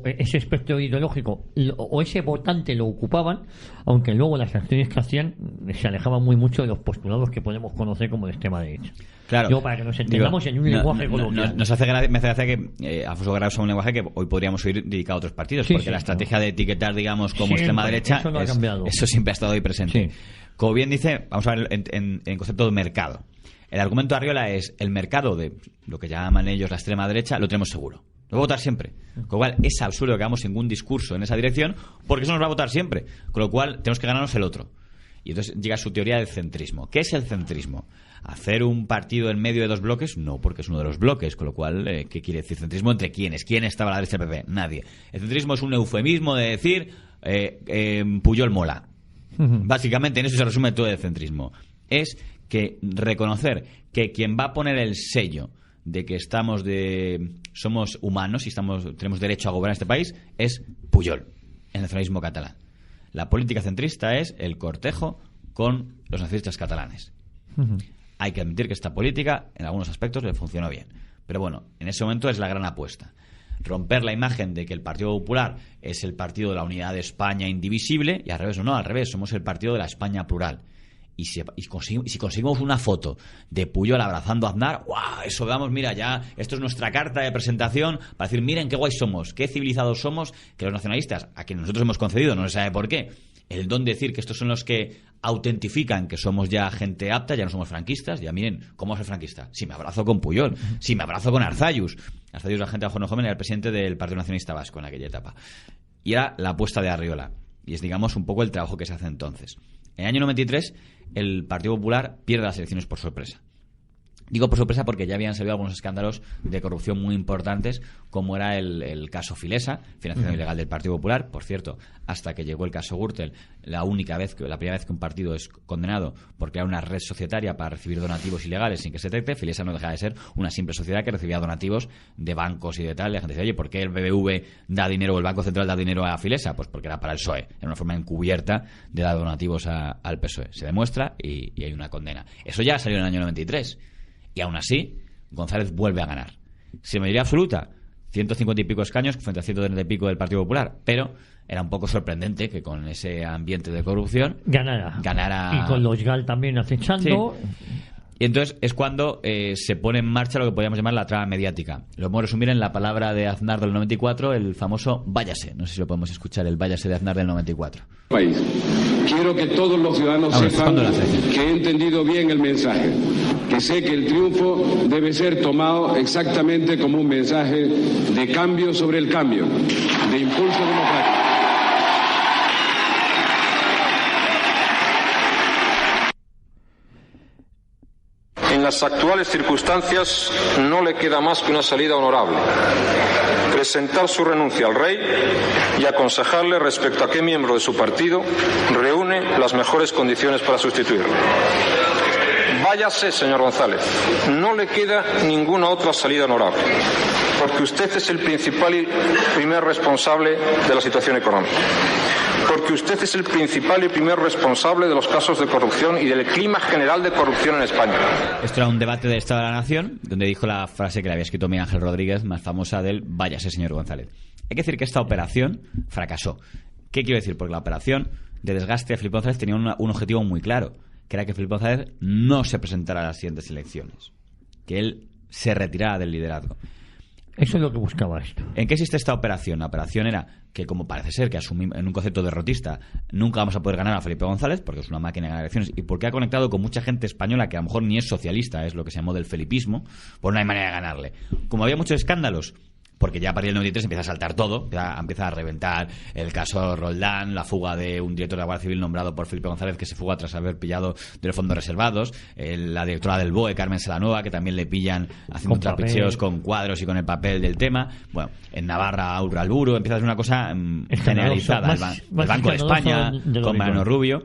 ese espectro ideológico o ese votante lo ocupaban, aunque luego las acciones que hacían se alejaban muy mucho de los postulados que podemos conocer como de extrema derecha. Claro. Yo, para que nos entendamos en un lenguaje coloquial. Me hace gracia que Alfonso Guerra usa un lenguaje que hoy podríamos oír dedicado a otros partidos, porque la estrategia de etiquetar, digamos, como siempre, extrema derecha, eso no ha cambiado. Eso siempre ha estado ahí presente. Sí. Como bien dice, vamos a ver en concepto de mercado. El argumento de Arriola es el mercado de lo que llaman ellos la extrema derecha, lo tenemos seguro. Lo va a votar siempre. Con lo cual es absurdo que hagamos ningún discurso en esa dirección, porque eso nos va a votar siempre. Con lo cual tenemos que ganarnos el otro. Y entonces llega su teoría del centrismo. ¿Qué es el centrismo? ¿Hacer un partido en medio de dos bloques? No, porque es uno de los bloques. Con lo cual, ¿qué quiere decir centrismo? ¿Entre quiénes? ¿Quién estaba a la derecha del PP? Nadie. El centrismo es un eufemismo de decir Pujol mola. Básicamente en eso se resume todo el centrismo. Es que reconocer que quien va a poner el sello de que somos humanos y tenemos derecho a gobernar este país es Pujol, el nacionalismo catalán. La política centrista es el cortejo con los nacionalistas catalanes. Hay que admitir que esta política en algunos aspectos le funcionó bien, pero bueno, en ese momento es la gran apuesta. romper la imagen de que el Partido Popular es el partido de la unidad de España indivisible, y al revés, no, al revés, somos el partido de la España plural. Y si conseguimos una foto de Pujol abrazando a Aznar, ¡guau! Eso, vamos, mira, ya, esto es nuestra carta de presentación para decir, miren qué guay somos, qué civilizados somos, que los nacionalistas, a quienes nosotros hemos concedido, no se sabe por qué, el don de decir que estos son los que autentifican que somos ya gente apta, ya no somos franquistas, ya miren, ¿cómo ser franquista? Si me abrazo con Pujol, si me abrazo con Arzallus. Arzallus, la gente joven, era el presidente del Partido Nacionalista Vasco en aquella etapa. Y era la apuesta de Arriola. Y es, digamos, un poco el trabajo que se hace entonces. En el año 93, el Partido Popular pierde las elecciones por sorpresa. Digo por sorpresa porque ya habían salido algunos escándalos de corrupción muy importantes, como era el caso Filesa, financiación ilegal del Partido Popular. Por cierto, hasta que llegó el caso Gürtel, la primera vez que un partido es condenado por crear una red societaria para recibir donativos ilegales sin que se detecte, Filesa no deja de ser una simple sociedad que recibía donativos de bancos y de tal. Y la gente dice, oye, ¿por qué el BBV da dinero o el Banco Central da dinero a Filesa? Pues porque era para el PSOE. Era una forma encubierta de dar donativos al PSOE. Se demuestra y hay una condena. Eso ya salió en el año 93. Y aún así, González vuelve a ganar. Si mayoría absoluta, 150 y pico escaños frente a 130 y pico del Partido Popular. Pero era un poco sorprendente que con ese ambiente de corrupción ganara. Y con los GAL también acechando. Sí. Y entonces es cuando se pone en marcha lo que podríamos llamar la trama mediática. Lo podemos resumir en la palabra de Aznar del 94, el famoso váyase. No sé si lo podemos escuchar, el váyase de Aznar del 94. País. Quiero que todos los ciudadanos sepan que he entendido bien el mensaje, que sé que el triunfo debe ser tomado exactamente como un mensaje de cambio sobre el cambio, de impulso democrático. En las actuales circunstancias no le queda más que una salida honorable: presentar su renuncia al rey y aconsejarle respecto a qué miembro de su partido reúne las mejores condiciones para sustituirlo. Váyase, señor González, no le queda ninguna otra salida honorable, porque usted es el principal y primer responsable de la situación económica, porque usted es el principal y primer responsable de los casos de corrupción y del clima general de corrupción en España. Esto era un debate del Estado de la Nación, donde dijo la frase que le había escrito Miguel Ángel Rodríguez, más famosa del váyase, señor González. Hay que decir que esta operación fracasó. ¿Qué quiero decir? Porque la operación de desgaste de Felipe González tenía un objetivo muy claro, que era que Felipe González no se presentara a las siguientes elecciones, que él se retirara del liderazgo. Eso es lo que buscaba esto. ¿En qué existe esta operación? La operación era que, como parece ser que asumimos en un concepto derrotista, nunca vamos a poder ganar a Felipe González, porque es una máquina de ganar elecciones, y porque ha conectado con mucha gente española que a lo mejor ni es socialista, es lo que se llamó del felipismo, pues no hay manera de ganarle. Como había muchos escándalos, porque ya a partir del 93 empieza a saltar todo, ya empieza a reventar el caso Roldán, la fuga de un director de la Guardia Civil nombrado por Felipe González que se fuga tras haber pillado de los fondos reservados, la directora del BOE, Carmen Salanueva, que también le pillan haciendo trapicheos con cuadros y con el papel del tema. Bueno, en Navarra, Aura Alburo, empieza a ser una cosa generalizada. El Banco de España, con Mariano Rubio.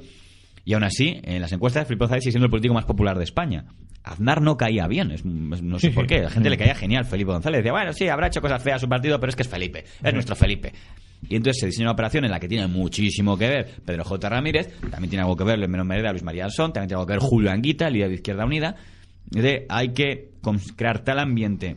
Y aún así, en las encuestas, Felipe González sigue siendo el político más popular de España. Aznar no caía bien, no sé por qué. La gente le caía genial Felipe González. Decía, bueno, sí, habrá hecho cosas feas a su partido, pero es que es Felipe, es nuestro Felipe. Y entonces se diseña una operación en la que tiene muchísimo que ver Pedro J. Ramírez, también tiene algo que ver Menos Mereda, Luis María Alsón, también tiene algo que ver Julio Anguita, líder de Izquierda Unida. Hay que crear tal ambiente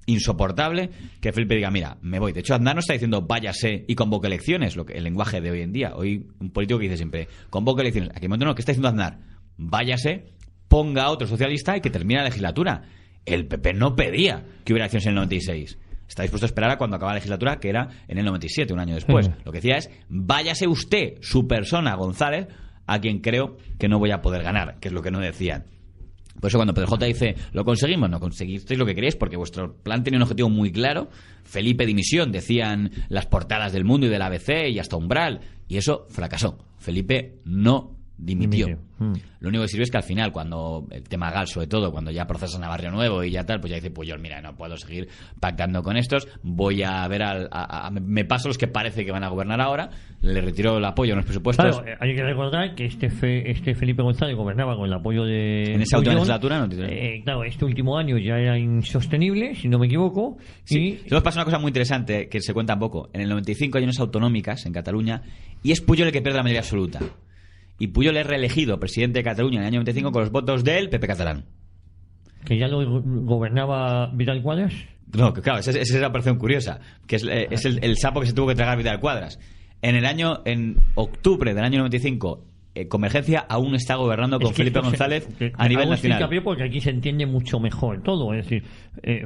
insoportable que Felipe diga, mira, me voy. De hecho, Aznar no está diciendo váyase y convoque elecciones, el lenguaje de hoy en día. Hoy un político que dice siempre convoque elecciones. Aquí no, ¿qué está diciendo Aznar? Váyase, ponga a otro socialista y que termine la legislatura. El PP no pedía que hubiera elecciones en el 96. Está dispuesto a esperar a cuando acaba la legislatura, que era en el 97, un año después. Lo que decía es, váyase usted, su persona, González, a quien creo que no voy a poder ganar, que es lo que no decían. Por eso cuando Pedro J dice, lo conseguimos, no conseguisteis lo que queréis, porque vuestro plan tenía un objetivo muy claro. Felipe dimisión, decían las portadas del Mundo y del ABC y hasta Umbral, y eso fracasó. Felipe no dimitió. Lo único que sirve es que al final, cuando el tema GAL, sobre todo, cuando ya procesan a Barrio Nuevo y ya tal, pues ya dice, pues yo, mira, no puedo seguir pactando con estos, voy a ver me paso los que parece que van a gobernar ahora, le retiro el apoyo en los presupuestos. Claro, hay que recordar que este Felipe González gobernaba con el apoyo de... En esa última legislatura, claro, este último año ya era insostenible, si no me equivoco. Sí. Luego pasa una cosa muy interesante que se cuenta un poco. En el 95 hay unas autonómicas en Cataluña y es Pujol el que pierde la mayoría absoluta. Y Pujol es reelegido presidente de Cataluña en el año 95 con los votos del PP catalán. ¿Que ya lo gobernaba Vidal Quadras? No, claro, esa es la operación curiosa, que es el sapo que se tuvo que tragar Vidal Quadras. En octubre del año 95, Convergencia aún está gobernando con Felipe González a nivel nacional. Porque aquí se entiende mucho mejor todo. Es decir,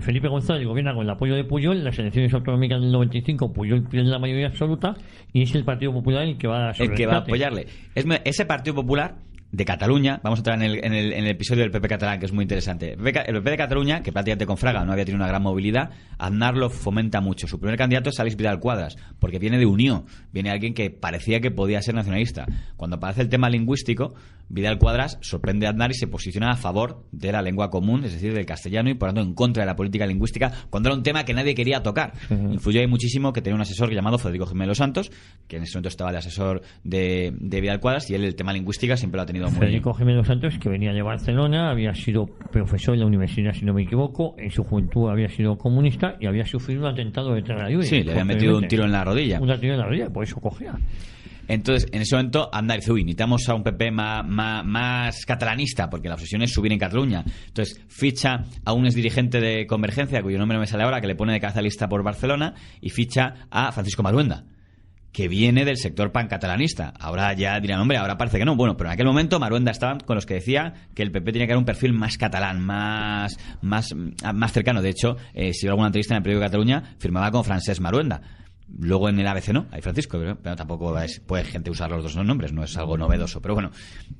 Felipe González gobierna con el apoyo de Pujol. En las elecciones autonómicas del 95, Pujol pierde la mayoría absoluta y es el Partido Popular el que va a apoyarle. Ese Partido Popular de Cataluña, vamos a entrar en el episodio del PP catalán, que es muy interesante. El PP de Cataluña, que prácticamente con Fraga no había tenido una gran movilidad, Aznar lo fomenta mucho. Su primer candidato es Aleix Vidal Quadras, porque viene de Unió, viene alguien que parecía que podía ser nacionalista. Cuando aparece el tema lingüístico, Vidal Quadras sorprende a Aznar y se posiciona a favor de la lengua común, es decir, del castellano, y por lo tanto en contra de la política lingüística, cuando era un tema que nadie quería tocar. Influyó ahí muchísimo que tenía un asesor llamado Federico Jiménez Santos, que en ese momento estaba de asesor de Vidal Quadras, y él el tema lingüística siempre lo ha tenido muy Federico Jiménez Santos, que venía de Barcelona, había sido profesor en la universidad, si no me equivoco, en su juventud había sido comunista y había sufrido un atentado de terrorismo. Sí, le había metido un tiro en la rodilla. Un tiro en la rodilla, por eso cogía. Entonces, en ese momento, Aznar dice, necesitamos a un PP más catalanista, porque la obsesión es subir en Cataluña. Entonces, ficha a un exdirigente de Convergencia, cuyo nombre no me sale ahora, que le pone de cabeza lista por Barcelona, y ficha a Francisco Maruenda, que viene del sector pancatalanista. Ahora ya dirán, hombre, ahora parece que no. Bueno, pero en aquel momento Maruenda estaba con los que decía que el PP tenía que dar un perfil más catalán, más cercano. De hecho, si veo alguna entrevista en el periódico de Cataluña, firmaba con Francesc Maruenda. Luego en el ABC no, hay Francisco, pero tampoco puede gente usar los dos nombres, no es algo novedoso, pero bueno,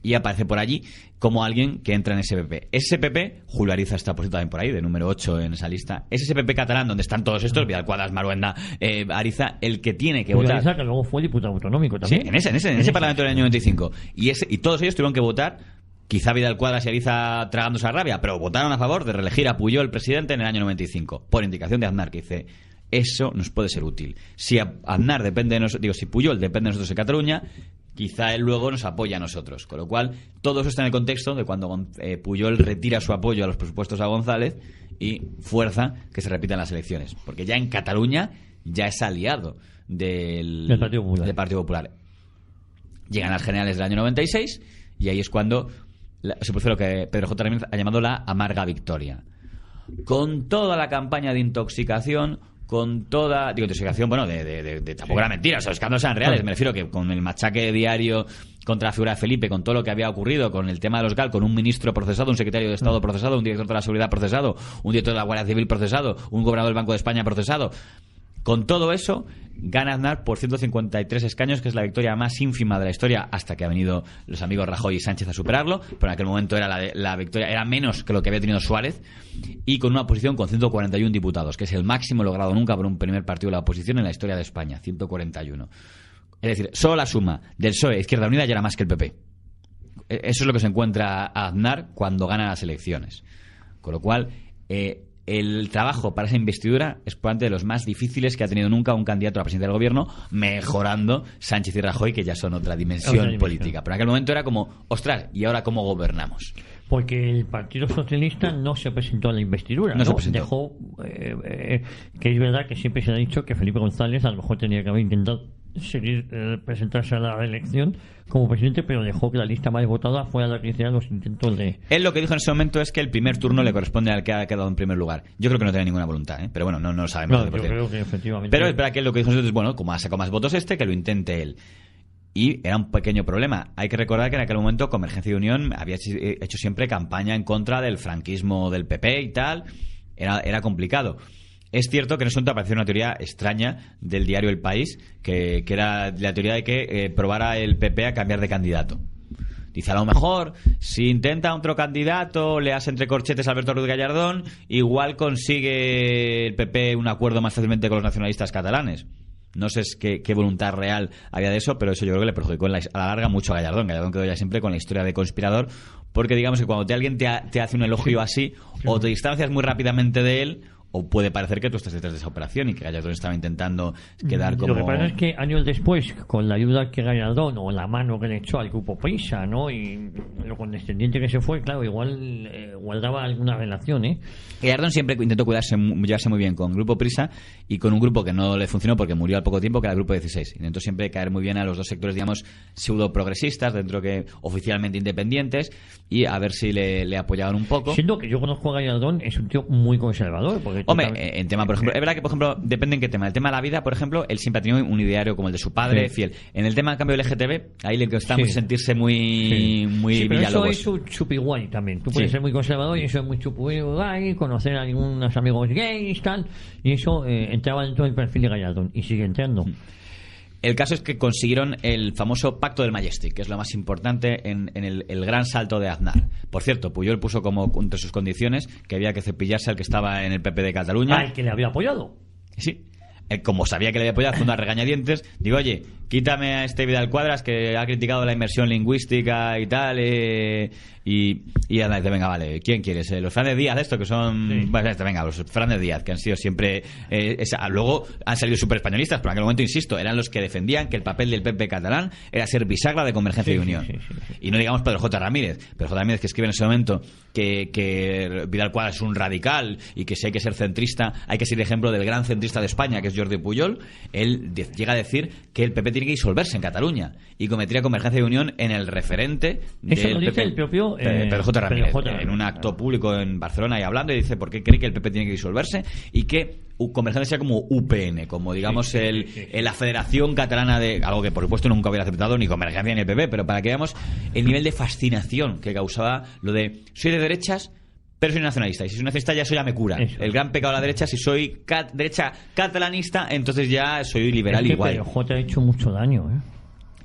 y aparece por allí como alguien que entra en ese PP. Ese PP, Julio Ariza está puesto también por ahí, de número 8 en esa lista. Es ese PP catalán donde están todos estos, Vidal Quadras, Maruenda, Ariza, el que tiene que votar. Ariza, que luego fue diputado autonómico también. Sí, en ese Parlamento del año 95. Y todos ellos tuvieron que votar. Quizá Vidal Quadras y Ariza tragándose la rabia, pero votaron a favor de reelegir a Pujol presidente en el año 95, por indicación de Aznar, que dice: eso nos puede ser útil. Si Aznar depende de nosotros, si Pujol depende de nosotros en Cataluña, quizá él luego nos apoya a nosotros. Con lo cual, todo eso está en el contexto de cuando Pujol retira su apoyo a los presupuestos a González y fuerza que se repitan las elecciones. Porque ya en Cataluña ya es aliado del Partido Popular. Llegan las generales del año 96 y ahí es cuando se produce lo que Pedro J. Ramírez ha llamado la amarga victoria. Con toda la campaña de intoxicación, con toda, intoxicación, bueno, de tampoco era mentira, o sea, los escándalos eran reales, me refiero que con el machaque diario contra la figura de Felipe, con todo lo que había ocurrido, con el tema de los GAL, con un ministro procesado, un secretario de Estado procesado, un director de la Seguridad procesado, un director de la Guardia Civil procesado, un gobernador del Banco de España procesado. Con todo eso, gana Aznar por 153 escaños, que es la victoria más ínfima de la historia, hasta que han venido los amigos Rajoy y Sánchez a superarlo, pero en aquel momento era la victoria era menos que lo que había tenido Suárez, y con una oposición con 141 diputados, que es el máximo logrado nunca por un primer partido de la oposición en la historia de España, 141. Es decir, solo la suma del PSOE, Izquierda Unida, ya era más que el PP. Eso es lo que se encuentra a Aznar cuando gana las elecciones. Con lo cual, el trabajo para esa investidura es probablemente de los más difíciles que ha tenido nunca un candidato a la presidencia del gobierno, mejorando Sánchez y Rajoy, que ya son otra dimensión política. Pero en aquel momento era como, ostras, ¿y ahora cómo gobernamos? Porque el Partido Socialista no se presentó a la investidura, ¿no? Dejó, que es verdad que siempre se ha dicho que Felipe González a lo mejor tenía que haber intentado seguir presentarse a la reelección como presidente, pero dejó que la lista más votada fuera la que hicieran los intentos de... Él lo que dijo en ese momento es que el primer turno le corresponde al que ha quedado en primer lugar. Yo creo que no tenía ninguna voluntad, pero bueno, no lo sabemos. No, yo creo que efectivamente... Pero es verdad que él lo que dijo es, bueno, como ha sacado más votos que lo intente él. Y era un pequeño problema. Hay que recordar que en aquel momento Convergencia y Unión había hecho siempre campaña en contra del franquismo del PP y tal. Era complicado. Es cierto que en ese momento apareció una teoría extraña del diario El País, que era la teoría de que probara el PP a cambiar de candidato. Dice, a lo mejor, si intenta otro candidato, le hace entre corchetes a Alberto Ruiz Gallardón, igual consigue el PP un acuerdo más fácilmente con los nacionalistas catalanes. No sé qué voluntad real había de eso, pero eso yo creo que le perjudicó a la larga mucho a Gallardón. Gallardón quedó ya siempre con la historia de conspirador, porque digamos que cuando alguien te hace un elogio así, o te distancias muy rápidamente de él, o puede parecer que tú estás detrás de esa operación y que Gallardón estaba intentando quedar como... Lo que pasa es que años después, con la ayuda que Gallardón o la mano que le echó al grupo Prisa, ¿no? Y lo condescendiente que se fue, claro, igual guardaba alguna relación, Gallardón siempre intentó llevarse muy bien con Grupo Prisa y con un grupo que no le funcionó porque murió al poco tiempo, que era el Grupo 16. Intentó siempre caer muy bien a los dos sectores, digamos, pseudo-progresistas, dentro que oficialmente independientes, y a ver si le apoyaban un poco. Siendo que yo conozco a Gallardón, es un tío muy conservador, porque Hombre, en tema, por ejemplo, es verdad que, por ejemplo, depende en qué tema. El tema de la vida, por ejemplo, él siempre ha tenido un ideario como el de su padre, fiel. En el tema, en cambio, del LGTB, ahí le cuesta mucho sentirse muy Villalobos. Eso es chupiguay también. Tú puedes ser muy conservador y eso es muy chupiguay, conocer a algunos amigos gays, tal, y eso entraba dentro del perfil de Gallardón y sigue entrando. El caso es que consiguieron el famoso Pacto del Majestic, que es lo más importante en el gran salto de Aznar. Por cierto, Pujol puso como entre sus condiciones que había que cepillarse al que estaba en el PP de Cataluña. Al que le había apoyado. Sí. Como sabía que le había apoyado, fue una regañadientes. Digo, oye, quítame a este Vidal Cuadras que ha criticado la inmersión lingüística y tal. Y Aznar dice, venga, vale, ¿quién quieres? Los Fernández Díaz, esto que son... Bueno, venga, los Fernández Díaz, que han sido siempre... luego han salido súper españolistas, pero en aquel momento, insisto, eran los que defendían que el papel del PP catalán era ser bisagra de Convergencia y Unión. Sí. Y no digamos Pedro J. Ramírez. Pedro J. Ramírez, que escribe en ese momento que Vidal Cuadras es un radical y que si hay que ser centrista, hay que ser ejemplo del gran centrista de España, que es Jordi Pujol. Él llega a decir que el PP tiene que disolverse en Cataluña y cometería Convergencia y Unión en el referente del PP. El propio Pedro J. Ramírez, en un acto público en Barcelona y hablando, y dice por qué cree que el PP tiene que disolverse y que Convergencia sea como UPN, como digamos la Federación Catalana de... Algo que por supuesto nunca hubiera aceptado ni Convergencia ni el PP, pero para que veamos el nivel de fascinación que causaba lo de soy de derechas pero soy nacionalista, y si soy nacionalista ya eso ya me cura. El gran pecado de la derecha, si soy derecha catalanista, entonces ya soy liberal igual. Pero J ha hecho mucho daño,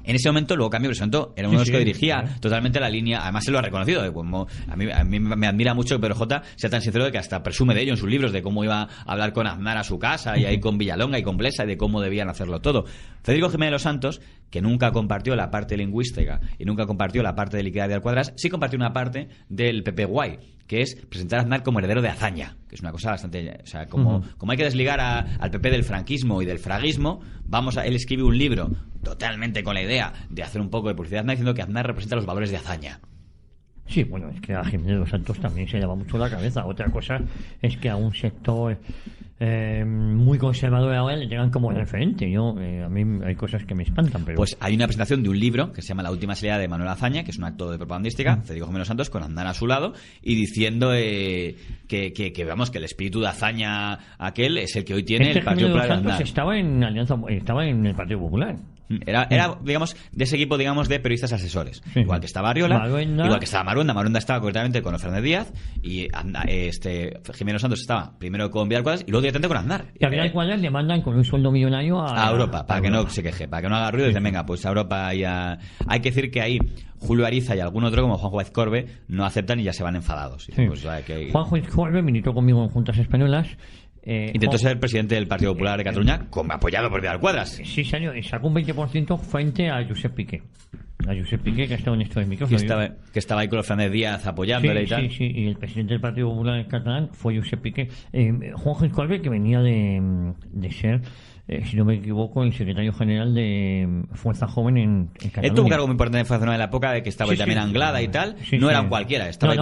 En ese momento, luego cambio presentó, era uno de los que dirigía totalmente la línea, además se lo ha reconocido, como a mí me admira mucho que Pedro J sea tan sincero de que hasta presume de ello en sus libros, de cómo iba a hablar con Aznar a su casa y ahí con Villalonga y con Blesa y de cómo debían hacerlo todo. Federico Jiménez de los Santos, que nunca compartió la parte lingüística y nunca compartió la parte de liquidez de Alcuadras, sí compartió una parte del PP Guay, que es presentar a Aznar como heredero de Azaña, que es una cosa bastante... O sea, como hay que desligar al PP del franquismo y del fraguismo, él escribe un libro totalmente con la idea de hacer un poco de publicidad Aznar, diciendo que Aznar representa los valores de Azaña. Sí, bueno, es que a Jiménez de los Santos también se le va mucho la cabeza. Otra cosa es que a un sector muy conservador ahora le tengan como referente. A mí hay cosas que me espantan, pero... Pues hay una presentación de un libro que se llama La última salida de Manuel Azaña, que es un acto de propagandística, Federico Jiménez de los Santos con Aznar a su lado y diciendo que vamos, que el espíritu de Azaña aquel es el que hoy tiene el Partido Popular de Aznar. Estaba en el Partido Popular. Era, digamos, de ese equipo, digamos, de periodistas asesores. Igual que estaba Arriola, igual que estaba Maruenda. Maruenda estaba concretamente con Fernández Díaz y Jiménez Santos estaba primero con Vidal Cuadras y luego directamente con Aznar. Y a Vidal Cuadras le mandan con un sueldo millonario a Europa, para que no se queje, para que no haga ruido. Y dicen, venga, pues a Europa y a... Hay que decir que ahí Julio Ariza y algún otro como Juanjo Ezcorbe no aceptan y ya se van enfadados. Pues, Juanjo Ezcorbe militó conmigo en Juntas Españolas. Intentó ser presidente del Partido Popular de Cataluña, apoyado por Vidal Cuadras. Sí, señor, y sacó un 20% frente a Josep Piqué. A Josep Piqué, que ha estado en estos micrófonos. Que estaba ahí con los Fernández Díaz apoyándole y tal. Sí, y el presidente del Partido Popular catalán fue Josep Piqué. Juanjo Ezcorbe, que venía de ser... si no me equivoco, el secretario general de Fuerza Joven en Cataluña. Él tuvo un cargo muy importante en Fuerza Joven en la época de que estaba ahí también Anglada y tal. No era cualquiera, estaba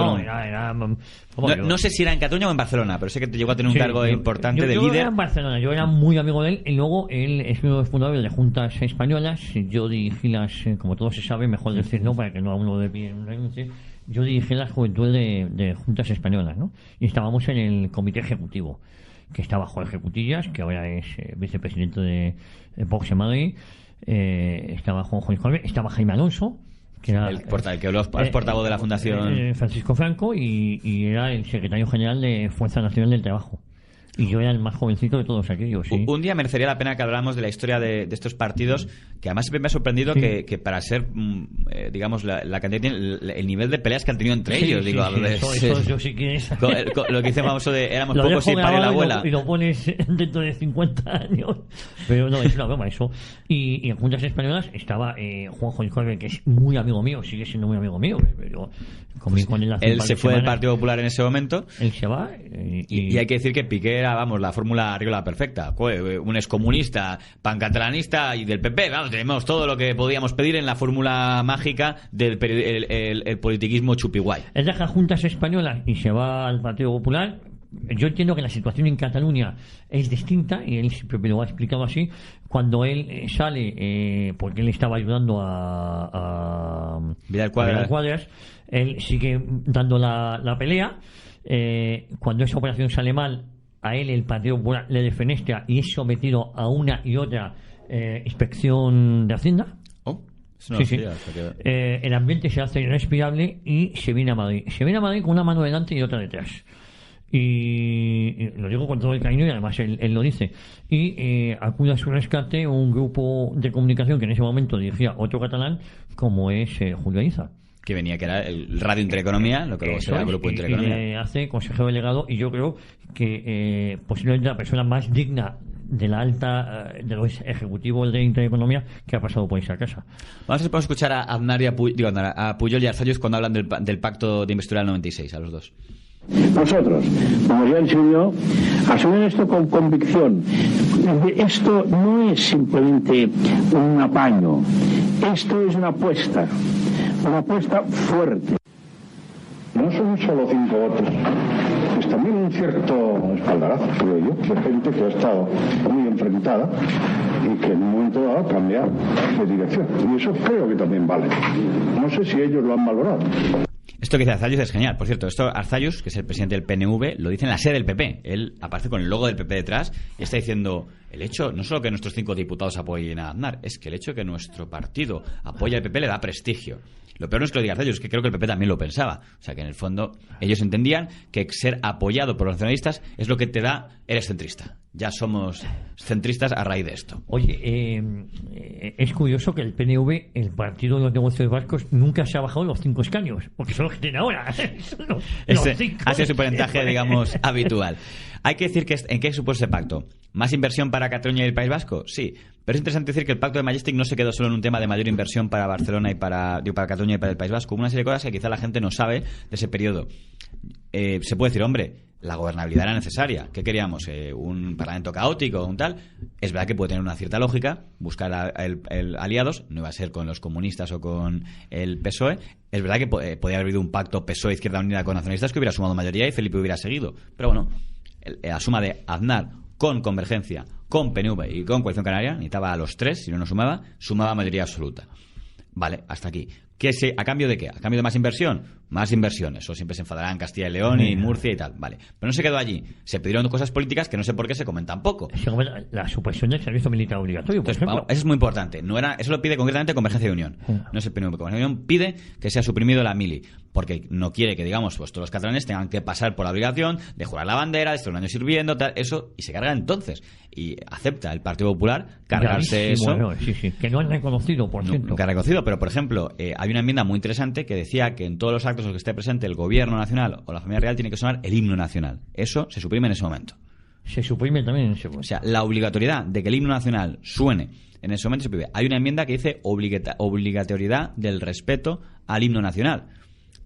no sé si era en Cataluña o en Barcelona, pero sé que te llegó a tener un cargo importante de líder. Yo era en Barcelona, yo era muy amigo de él y luego él es uno de los fundadores de Juntas Españolas. Yo dirigí como todo se sabe, mejor decirlo para que no a uno de pie renuncie. Yo dirigí las juventudes de Juntas Españolas, ¿no? Y estábamos en el comité ejecutivo, que estaba Jorge Cutillas, que ahora es vicepresidente de Vox en Madrid, estaba Juanjo Ezcorbe, estaba Jaime Alonso, que era el que es portavoz de la Fundación Francisco Franco, y era el secretario general de Fuerza Nacional del Trabajo. Y yo era el más jovencito de todos aquellos, sí. Un día merecería la pena que habláramos de la historia de estos partidos, que además siempre me ha sorprendido que para ser, digamos, la cantidad, el nivel de peleas que han tenido entre ellos. Digo, eso yo sí que es. Lo que dice famoso de éramos pocos y parió la abuela. Y lo pones dentro de 50 años. Pero no, es una broma eso. Y en Juntas Españolas estaba Juanjo Ezcorbe, que es muy amigo mío, sigue siendo muy amigo mío. Pero con él se fue del Partido Popular en ese momento. Él se va. Y hay que decir que Piqué era, vamos, la fórmula Arriola perfecta. Un excomunista, pancatalanista y del PP. Vamos, tenemos todo lo que podíamos pedir en la fórmula mágica del el politiquismo chupiguay. Él deja Juntas Españolas y se va al Partido Popular. Yo entiendo que la situación en Cataluña es distinta y él siempre me lo ha explicado así. Cuando él sale, porque él estaba ayudando a Vidal Cuadras, él sigue dando la pelea. Cuando esa operación sale mal, a él el Partido Popular le defenestra y es sometido a una y otra inspección de Hacienda. No, sí. El ambiente se hace irrespirable y se viene a Madrid. Se viene a Madrid con una mano delante y otra detrás. Y lo digo con todo el cariño y además él lo dice. Y acude a su rescate un grupo de comunicación que en ese momento dirigía otro catalán, como es Julio Iza. Que venía, que era el Radio Intereconomía, lo que luego será el Grupo Intereconomía. Y hace consejero delegado, y yo creo que posiblemente la persona más digna de la alta de los ejecutivos de Intereconomía que ha pasado por esa casa. Vamos a ver si podemos escuchar a Aznar y a Pujol y a Arzalluz cuando hablan del pacto de investidura del 96, a los dos. Nosotros, como ya he dicho yo, asumir esto con convicción. Esto no es simplemente un apaño, esto es una apuesta fuerte. No son solo 5 votos, es también un cierto espaldarazo, creo yo, de gente que ha estado muy enfrentada y que en un momento dado ha cambiado de dirección. Y eso creo que también vale. No sé si ellos lo han valorado. Esto que dice Arzalluz es genial. Por cierto, esto Arzalluz, que es el presidente del PNV, lo dice en la sede del PP. Él aparece con el logo del PP detrás y está diciendo, el hecho, no solo que nuestros 5 diputados apoyen a Aznar, es que el hecho de que nuestro partido apoye al PP le da prestigio. Lo peor no es que lo diga Arzalluz, es que creo que el PP también lo pensaba. O sea, que en el fondo ellos entendían que ser apoyado por los nacionalistas es lo que te da, eres centrista. Ya somos centristas a raíz de esto. Oye, es curioso que el PNV, el Partido de los Negocios Vascos, nunca se ha bajado los 5 escaños, porque son los que tiene ahora. Ha sido su porcentaje, digamos, habitual. Hay que decir que en qué supuso ese pacto. ¿Más inversión para Cataluña y el País Vasco? Sí. Pero es interesante decir que el pacto de Majestic no se quedó solo en un tema de mayor inversión para Barcelona y para Cataluña y para el País Vasco. Una serie de cosas que quizá la gente no sabe de ese periodo. Se puede decir, hombre, la gobernabilidad era necesaria. ¿Qué queríamos? ¿Un parlamento caótico o un tal? Es verdad que puede tener una cierta lógica buscar aliados. No iba a ser con los comunistas o con el PSOE. Es verdad que podía haber habido un pacto PSOE-Izquierda Unida con nacionalistas que hubiera sumado mayoría y Felipe hubiera seguido. Pero bueno, la suma de Aznar con Convergencia, con PNV y con Coalición Canaria, necesitaba a los 3, si no sumaba mayoría absoluta. Vale, hasta aquí. ¿A cambio de qué? ¿A cambio de más inversión? Más inversión. Eso siempre se enfadará en Castilla y León y Murcia y tal. Vale. Pero no se quedó allí. Se pidieron cosas políticas que no sé por qué se comentan poco. La supresión del servicio militar obligatorio, por ejemplo. Eso es muy importante. Eso lo pide concretamente Convergencia y Unión. No es el PNV. Convergencia y Unión pide que sea suprimido la mili. Porque no quiere que, digamos, pues todos los catalanes tengan que pasar por la obligación de jurar la bandera, de estar un año sirviendo, tal, eso, y se carga entonces. Y acepta el Partido Popular cargarse eso. Sí. Que no han reconocido, por cierto. Nunca ha reconocido, pero por ejemplo, hay una enmienda muy interesante que decía que en todos los actos en los que esté presente el gobierno nacional o la familia real tiene que sonar el himno nacional. Eso se suprime en ese momento. Se suprime también en ese momento. O sea, la obligatoriedad de que el himno nacional suene en ese momento se suprime. Hay una enmienda que dice obligatoriedad del respeto al himno nacional.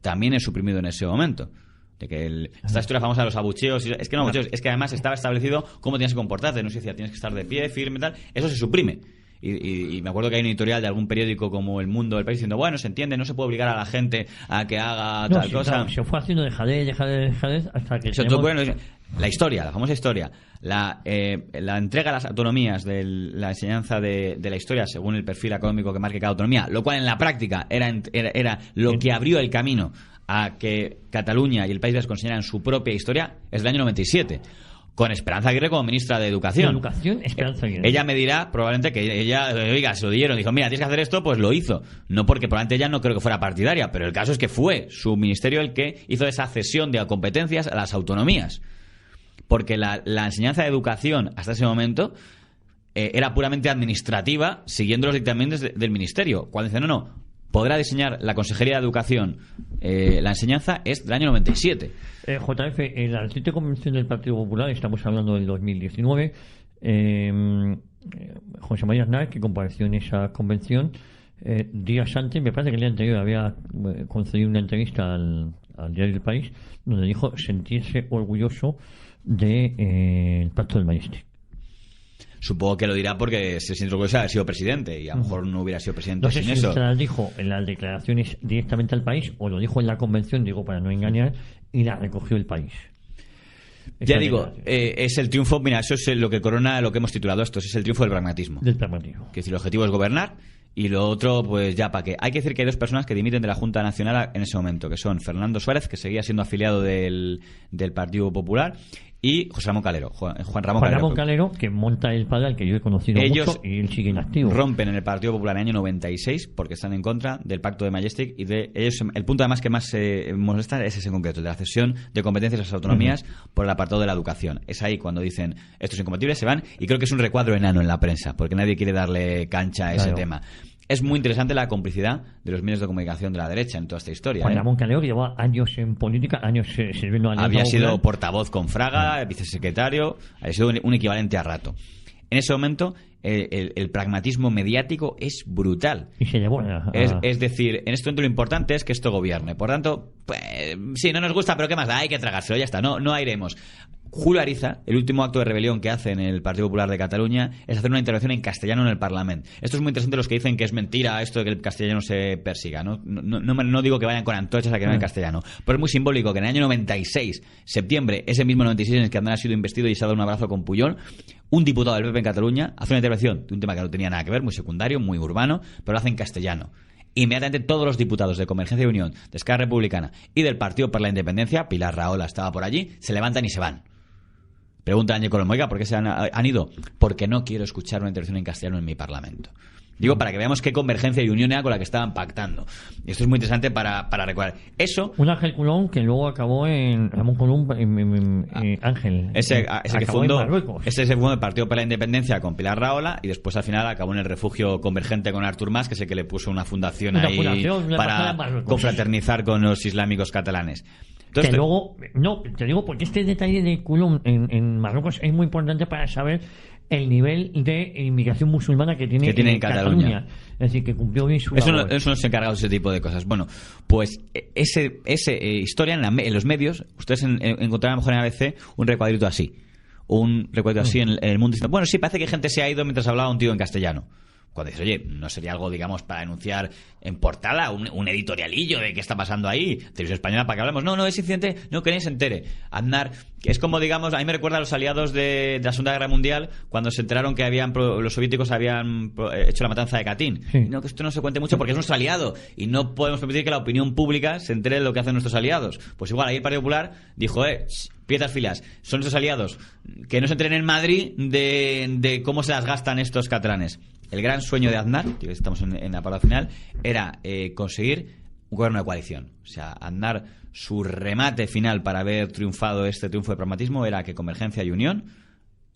También es suprimido en ese momento. De que esta historia famosa de los abucheos, es que no abucheos, es que además estaba establecido cómo tienes que comportarte. No se decía, tienes que estar de pie, firme, tal. Eso se suprime. Y me acuerdo que hay un editorial de algún periódico como El Mundo del País diciendo, bueno, se entiende, no se puede obligar a la gente a que haga tal cosa. Claro, se fue haciendo dejadez hasta que la famosa historia, la entrega a las autonomías de la enseñanza de la historia según el perfil económico que marque cada autonomía, lo cual en la práctica era lo que abrió el camino a que Cataluña y el País Vasco enseñaran su propia historia, es del año 97. Con Esperanza Aguirre como ministra de Educación. Esperanza Aguirre. Ella me dirá probablemente que ella, oiga, se lo dieron, dijo, mira, tienes que hacer esto, pues lo hizo. No porque probablemente ella no creo que fuera partidaria, pero el caso es que fue su ministerio el que hizo esa cesión de competencias a las autonomías. Porque la enseñanza de educación hasta ese momento era puramente administrativa, siguiendo los dictámenes del ministerio. Cuando dice, no, podrá diseñar la Consejería de Educación la enseñanza, es del año 97. JF, en la reciente convención del Partido Popular, estamos hablando del 2019, José María Aznar, que compareció en esa convención, días antes, me parece que el día anterior había concedido una entrevista al diario El País, donde dijo sentirse orgulloso del Pacto del Majestic. Supongo que lo dirá porque se siente orgulloso de haber sido presidente y a lo mejor no hubiera sido presidente no sé sin si eso. Se las dijo en las declaraciones directamente al País o lo dijo en la convención, digo, para no engañar, y la recogió el País. Ya digo, es el triunfo, mira, eso es lo que corona lo que hemos titulado esto, es el triunfo del pragmatismo. Del pragmatismo. Que si el objetivo es gobernar y lo otro, pues ya para qué. Hay que decir que hay dos personas que dimiten de la Junta Nacional en ese momento, que son Fernando Suárez, que seguía siendo afiliado del Partido Popular, y José Ramón Calero, Juan Ramón Calero, que monta el padre al que yo he conocido mucho y él sigue inactivo. Rompen en el Partido Popular en el año 96 porque están en contra del Pacto de Majestic y de ellos. El punto además que más molesta es ese en concreto, de la cesión de competencias a las autonomías por el apartado de la educación. Es ahí cuando dicen esto es incompatible, se van, y creo que es un recuadro enano en la prensa porque nadie quiere darle cancha a ese tema. Es muy interesante la complicidad de los medios de comunicación de la derecha en toda esta historia. Juan Ramón Calero, que lleva años en política, años sirviendo a la había sido portavoz con Fraga, vicesecretario, había sido un equivalente a Rato. En ese momento, el pragmatismo mediático es brutal. Y se llevó es decir, en este momento lo importante es que esto gobierne. Por tanto, pues sí, no nos gusta, pero ¿qué más da? Hay que tragárselo, ya está, no airemos. Julio Ariza, el último acto de rebelión que hace en el Partido Popular de Cataluña es hacer una intervención en castellano en el Parlamento. Esto es muy interesante, los que dicen que es mentira esto de que el castellano se persiga. No digo que vayan con antorchas a que no en castellano, pero es muy simbólico que en el año 96, septiembre, ese mismo 96 en el que Aznar ha sido investido y se ha dado un abrazo con Pujol, un diputado del PP en Cataluña hace una intervención de un tema que no tenía nada que ver, muy secundario, muy urbano, pero lo hace en castellano. Inmediatamente todos los diputados de Convergencia y Unión, de Esquerra Republicana y del Partido por la Independencia, Pilar Rahola estaba por allí, se levantan y se van. Pregunta a Ángel Colom, oiga, ¿por qué se han ido? Porque no quiero escuchar una intervención en castellano en mi Parlamento. Digo, para que veamos qué Convergencia y Unión era con la que estaban pactando. Y esto es muy interesante para recordar. Eso... Un Ángel Colom que luego acabó en... Ramón Colom, Ángel. Ese que fundó... Ese se fundó el Partido por la Independencia con Pilar Rahola y después al final acabó en el Refugio Convergente con Artur Mas, que es el que le puso una fundación para confraternizar con los islámicos catalanes. Entonces, que luego, te digo porque este detalle de Colom en Marruecos es muy importante para saber el nivel de inmigración musulmana que tiene en Cataluña. Es decir, que cumplió bien su labor. Eso no se encarga de ese tipo de cosas. Bueno, pues ese historia en los medios, ustedes encontrarán mejor en ABC un recuadrito así. En el mundo. Bueno, sí, parece que gente se ha ido mientras hablaba un tío en castellano. Cuando dices, oye, ¿no sería algo, digamos, para anunciar en portada un editorialillo de qué está pasando ahí? Televisión Española, para que hablemos. No, es incidente, no que nadie se entere. Aznar, que es como, digamos, a mí me recuerda a los aliados de la Segunda Guerra Mundial cuando se enteraron que los soviéticos habían hecho la matanza de Katyn. Sí. No, que esto no se cuente mucho porque es nuestro aliado y no podemos permitir que la opinión pública se entere de lo que hacen nuestros aliados. Pues igual, ahí el Partido Popular dijo, piezas filas, son nuestros aliados, que no se enteren en Madrid de cómo se las gastan estos catalanes. El gran sueño de Aznar, que estamos en la palabra final, era conseguir un gobierno de coalición. O sea, Aznar, su remate final para haber triunfado este triunfo de pragmatismo era que Convergencia y Unión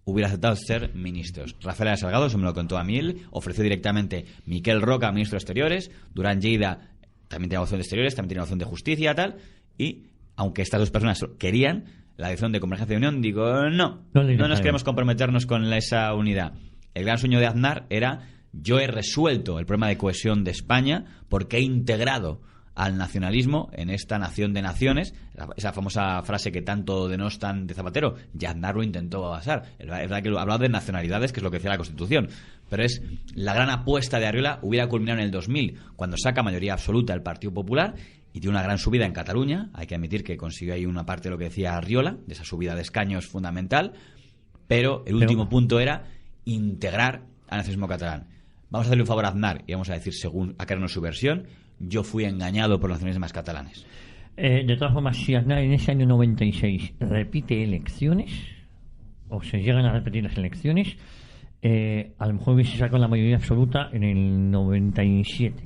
hubiera aceptado ser ministros. Rafael Arias Salgado, eso me lo contó a mí, él ofreció directamente Miquel Roca, ministro de Exteriores, Durán Lleida también tenía opción de Exteriores, también tenía opción de Justicia y tal, y aunque estas dos personas querían la elección de Convergencia y Unión, digo, no nos queremos comprometernos con esa unidad. El gran sueño de Aznar era: yo he resuelto el problema de cohesión de España porque he integrado al nacionalismo en esta nación de naciones, esa famosa frase que tanto denostan de Zapatero. Ya Aznar lo intentó basar. Es verdad que hablaba de nacionalidades, que es lo que decía la Constitución, pero es la gran apuesta de Arriola. Hubiera culminado en el 2000, cuando saca mayoría absoluta el Partido Popular y tiene una gran subida en Cataluña. Hay que admitir que consiguió ahí una parte de lo que decía Arriola, de esa subida de escaños fundamental, pero el último punto era integrar al nacionalismo catalán. Vamos a hacerle un favor a Aznar y vamos a decir, según aclararnos su versión, yo fui engañado por los nacionalistas catalanes. De todas formas, si Aznar en ese año 96 repite elecciones, o se llegan a repetir las elecciones, a lo mejor hubiese sacado la mayoría absoluta en el 97.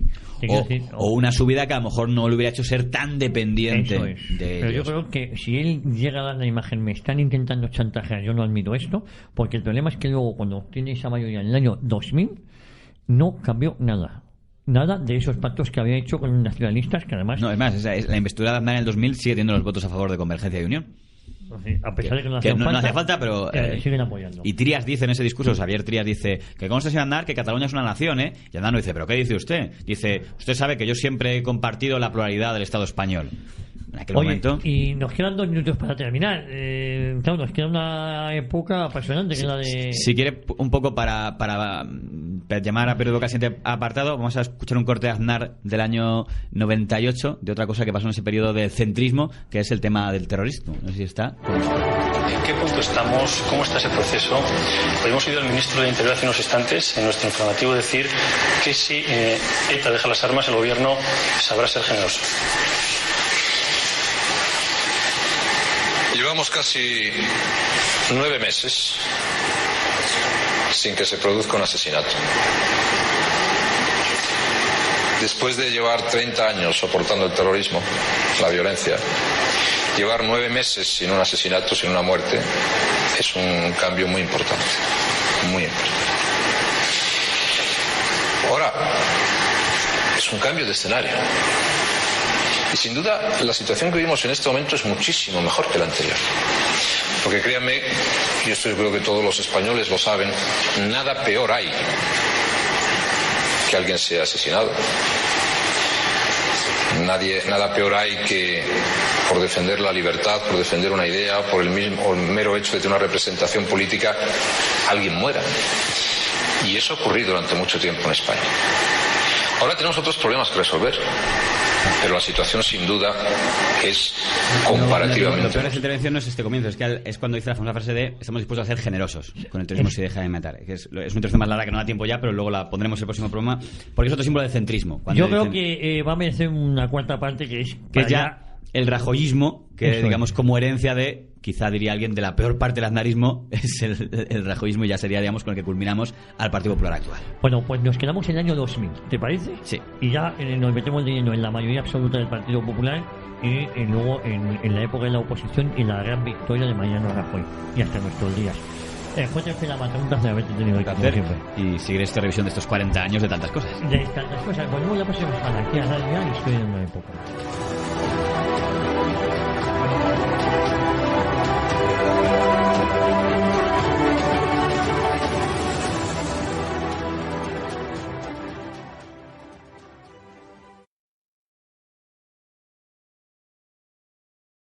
O una subida que a lo mejor no le hubiera hecho ser tan dependiente de Pero ellos. Yo creo que si él llega a dar la imagen, me están intentando chantajear, yo no admito esto, porque el problema es que luego, cuando obtiene esa mayoría en el año 2000, no cambió nada de esos pactos que había hecho con los nacionalistas, que además... No, es más, la investidura de Aznar en el 2000 sigue teniendo los votos a favor de Convergencia y Unión. A pesar de que no hacía falta, pero siguen apoyando. Y Trías dice en ese discurso, Xavier Trías dice que consta sin Aznar que Cataluña es una nación, y Aznar no dice, ¿pero qué dice usted? Dice, usted sabe que yo siempre he compartido la pluralidad del Estado español. En aquel momento. Y nos quedan 2 minutos para terminar. Claro, nos queda una época apasionante, que es la de... Si quiere, un poco para llamar a periodo casi apartado, vamos a escuchar un corte de Aznar del año 98, de otra cosa que pasó en ese periodo del centrismo, que es el tema del terrorismo. No sé si está. ¿En qué punto estamos? ¿Cómo está ese proceso? Hoy hemos oído al ministro de Interior hace unos instantes en nuestro informativo decir que si ETA deja las armas, el gobierno sabrá ser generoso. Yo Llevamos casi 9 meses sin que se produzca un asesinato. Después de llevar 30 años soportando el terrorismo, la violencia, llevar 9 meses sin un asesinato, sin una muerte, es un cambio muy importante, muy importante. Ahora, es un cambio de escenario. Y sin duda, la situación que vivimos en este momento es muchísimo mejor que la anterior. Porque créanme, y esto yo creo que todos los españoles lo saben, nada peor hay que alguien sea asesinado. Nada peor hay que, por defender la libertad, por defender una idea, por el mero hecho de tener una representación política, alguien muera. Y eso ha ocurrido durante mucho tiempo en España. Ahora tenemos otros problemas que resolver, pero la situación sin duda es comparativamente... Lo peor de esta intervención no es este comienzo, es cuando dice la famosa frase de estamos dispuestos a ser generosos con el terrorismo si deja de matar. Que es una intervención más larga que no da tiempo ya, pero luego la pondremos en el próximo programa, porque es otro símbolo de centrismo. Yo creo que va a merecer una cuarta parte que es ya el rajoyismo, que digamos como herencia de, quizá diría alguien, de la peor parte del aznarismo, es el rajoyismo, y ya sería, digamos, con el que culminamos al Partido Popular actual. Bueno, pues nos quedamos en el año 2000, ¿te parece? Sí. Y ya nos metemos de lleno en la mayoría absoluta del Partido Popular y luego en la época de la oposición y la gran victoria de Mariano Rajoy, y hasta nuestros días. JF, la matanza de haberte tenido aquí, como siempre. Y seguir esta revisión de estos 40 años de tantas cosas. De tantas cosas. Volvemos la próxima semana aquí a Radio Historia de una Época.